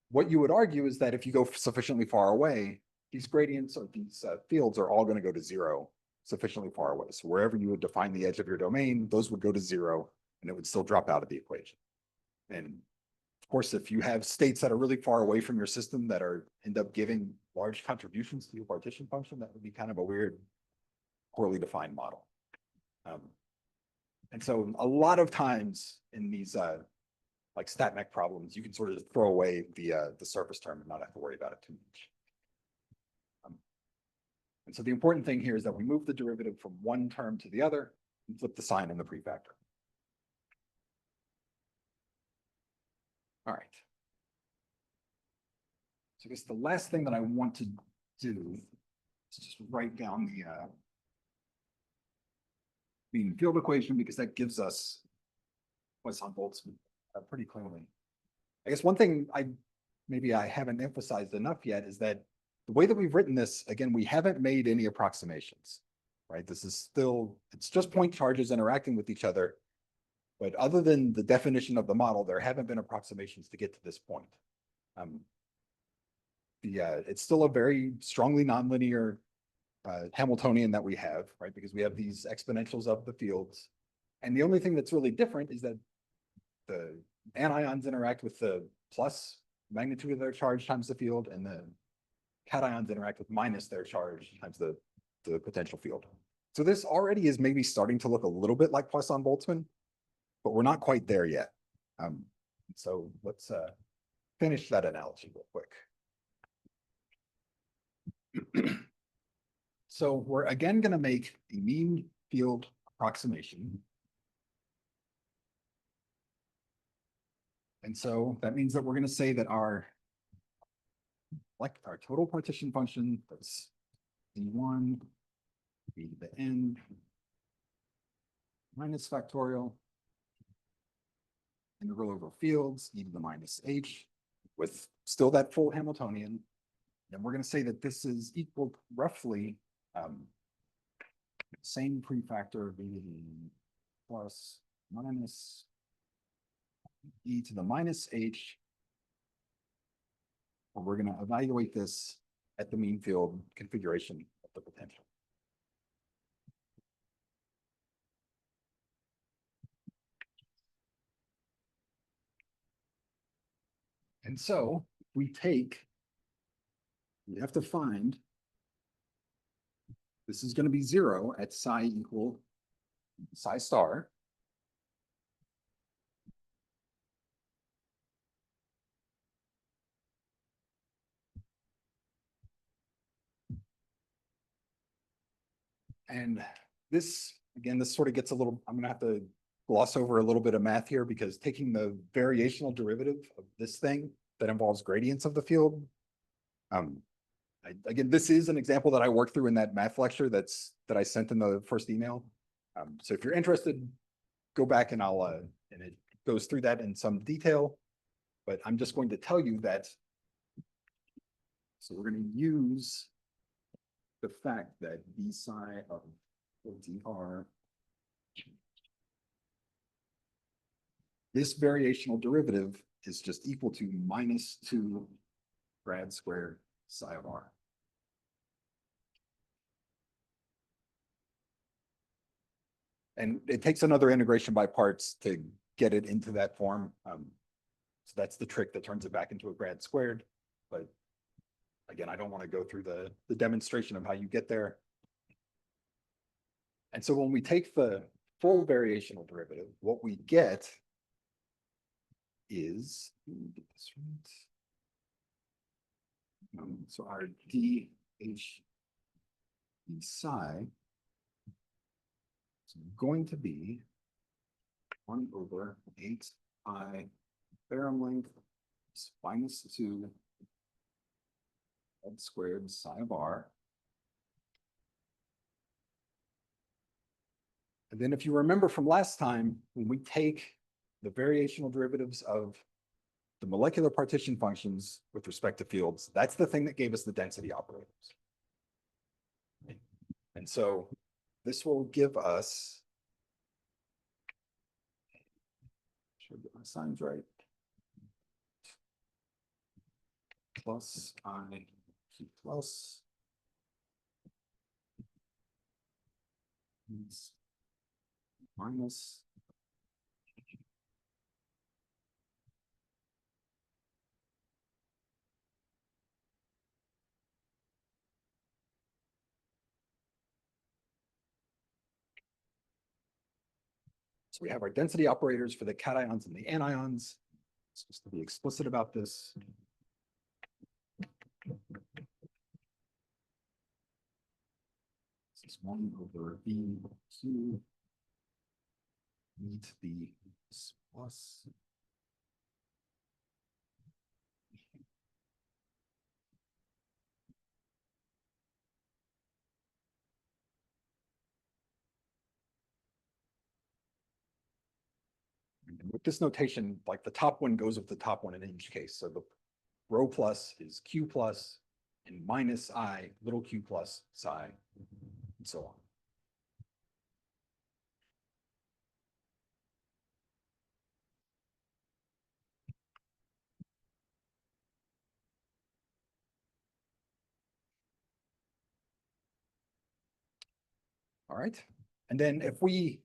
what you would argue is that if you go sufficiently far away, these gradients or these fields are all going to go to zero sufficiently far away. So wherever you would define the edge of your domain, those would go to zero, and it would still drop out of the equation. And of course, if you have states that are really far away from your system that end up giving large contributions to your partition function, that would be kind of a weird, poorly defined model. And so a lot of times in these StatMech problems, you can sort of throw away the surface term and not have to worry about it too much. And so the important thing here is that we move the derivative from one term to the other and flip the sign in the prefactor. All right. So I guess the last thing that I want to do is just write down the mean field equation, because that gives us Poisson-Boltzmann pretty clearly. I guess one thing maybe I haven't emphasized enough yet is that the way that we've written this, again, we haven't made any approximations, right? This is still, it's just point charges interacting with each other. But other than the definition of the model, there haven't been approximations to get to this point. It's still a very strongly nonlinear Hamiltonian that we have, right? Because we have these exponentials of the fields. And the only thing that's really different is that the anions interact with the plus magnitude of their charge times the field, and the cations interact with minus their charge times the potential field. So this already is maybe starting to look a little bit like Poisson-Boltzmann, but we're not quite there yet. So let's finish that analogy real quick. So we're again going to make a mean field approximation. And so that means that we're going to say that our total partition function, that's d1, b to the n, minus factorial, integral over fields, e to the minus h, with still that full Hamiltonian. And we're going to say that this is equal roughly same prefactor b plus minus e to the minus h. We're going to evaluate this at the mean field configuration of the potential. And so we have to find, this is going to be 0 at psi equal psi star. And this, again, this sort of gets a little, I'm going to have to gloss over a little bit of math here, because taking the variational derivative of this thing that involves gradients of the field. Again, this is an example that I worked through in that math lecture that I sent in the first email. So if you're interested, go back and and it goes through that in some detail, but I'm just going to tell you that. So we're going to use the fact that b psi of dr, this variational derivative is just equal to minus 2 grad squared psi of r. And it takes another integration by parts to get it into that form. So that's the trick that turns it back into a grad squared. But again, I don't want to go through the demonstration of how you get there. And so when we take the full variational derivative, what we get is, let me get this right. So our d h d psi is going to be 1 over 8 I Ferrum length minus 2 grad squared psi of r. And then if you remember from last time, when we take the variational derivatives of the molecular partition functions with respect to fields, that's the thing that gave us the density operators. And so this will give us, should get my signs right, plus I Q plus minus so we have our density operators for the cations and the anions. Just to be explicit about this. This is 1 over B Q need to be plus. And with this notation, like the top one goes with the top one in each case. So the rho plus is Q plus and minus I little q plus psi and so on. All right. And then if we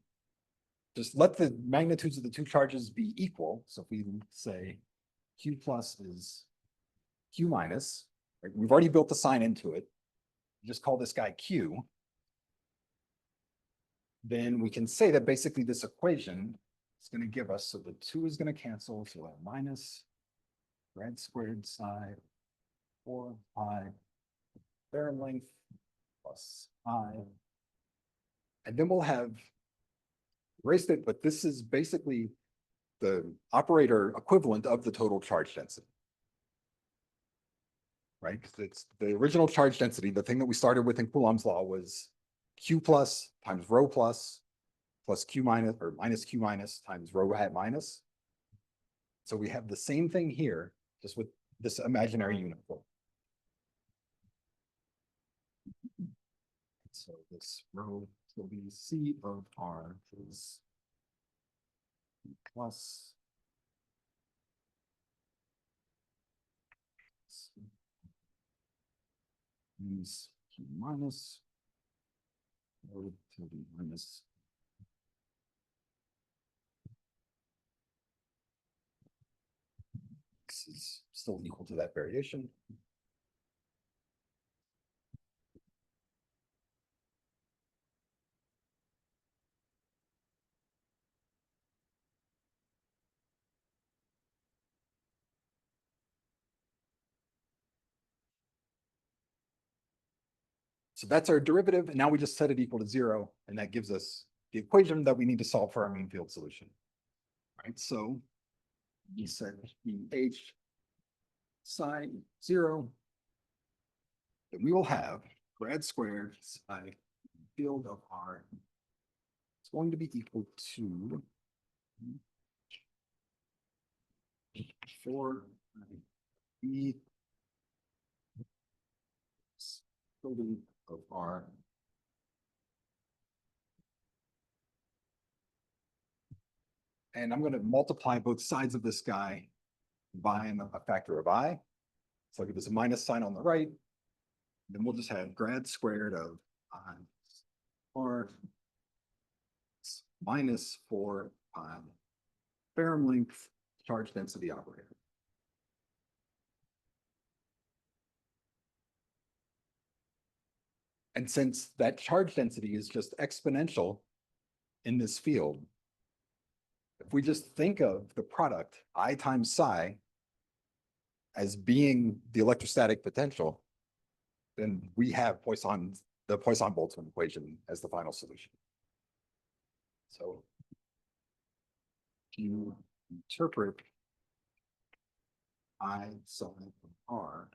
just let the magnitudes of the two charges be equal, so if we say Q plus is Q minus, right? We've already built the sign into it. Just call this guy Q. Then we can say that basically this equation is going to give us, so the 2 is going to cancel, so a minus grad squared psi 4 pi barren length plus I. And then we'll have erased it, but this is basically the operator equivalent of the total charge density. Right? Because it's the original charge density, the thing that we started with in Coulomb's law was Q plus times rho plus Q minus or minus Q minus times rho hat minus. So we have the same thing here, just with this imaginary unit flow. So this rho will be C of R is plus minus Q minus rho to the minus X is still equal to that variation. So that's our derivative, and now we just set it equal to 0, and that gives us the equation that we need to solve for our mean field solution. Right, so we set H psi 0, then we will have grad squared psi field of R. It's going to be equal to 4 E field of R and I'm going to multiply both sides of this guy by a factor of I. So I'll give this a minus sign on the right. Then we'll just have grad squared of I or minus 4 pi Fermi length charge density operator. And since that charge density is just exponential in this field, if we just think of the product I times psi as being the electrostatic potential, then we have the Poisson-Boltzmann equation as the final solution. So if you interpret I psi of R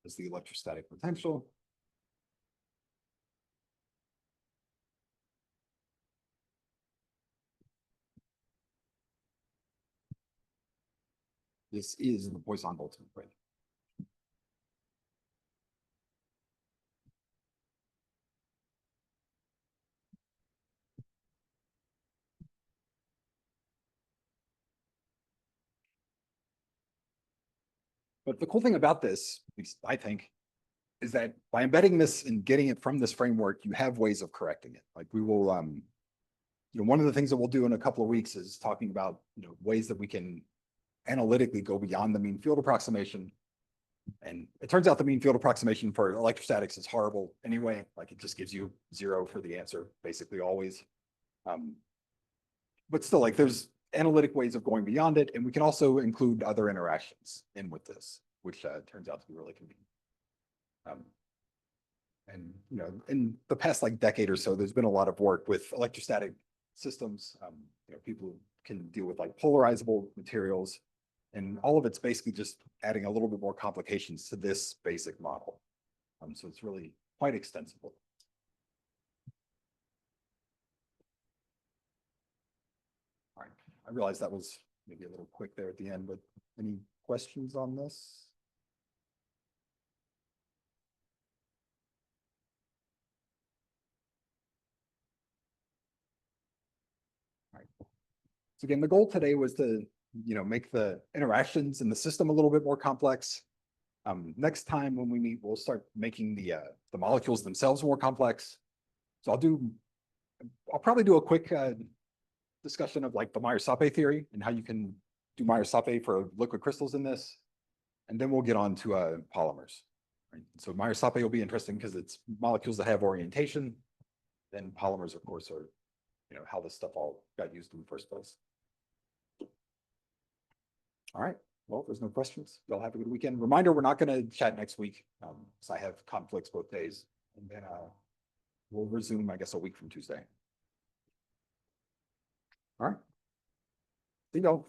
as the electrostatic potential, this is the Poisson-Boltzmann equation. But the cool thing about this, at least I think, is that by embedding this and getting it from this framework, you have ways of correcting it. Like we will, one of the things that we'll do in a couple of weeks is talking about, ways that we can analytically go beyond the mean field approximation. And it turns out the mean field approximation for electrostatics is horrible anyway. Like it just gives you 0 for the answer, basically always. But still, like there's analytic ways of going beyond it, and we can also include other interactions in with this, which turns out to be really convenient. And in the past decade or so, there's been a lot of work with electrostatic systems. People can deal with polarizable materials, and all of it's basically just adding a little bit more complications to this basic model. So it's really quite extensible. All right, I realize that was maybe a little quick there at the end, but any questions on this? All right. So again, the goal today was to, make the interactions in the system a little bit more complex. Next time when we meet, we'll start making the molecules themselves more complex. So I'll probably do a quick discussion of the Meyer-Sape theory and how you can do Meyer-Sape for liquid crystals in this. And then we'll get on to polymers. Right? So Meyer-Sape will be interesting because it's molecules that have orientation. Then polymers, of course, are, how this stuff all got used in the first place. All right. Well, if there's no questions, y'all have a good weekend. Reminder, we're not going to chat next week. So I have conflicts both days. And then we'll resume, I guess, a week from Tuesday. All right. See y'all.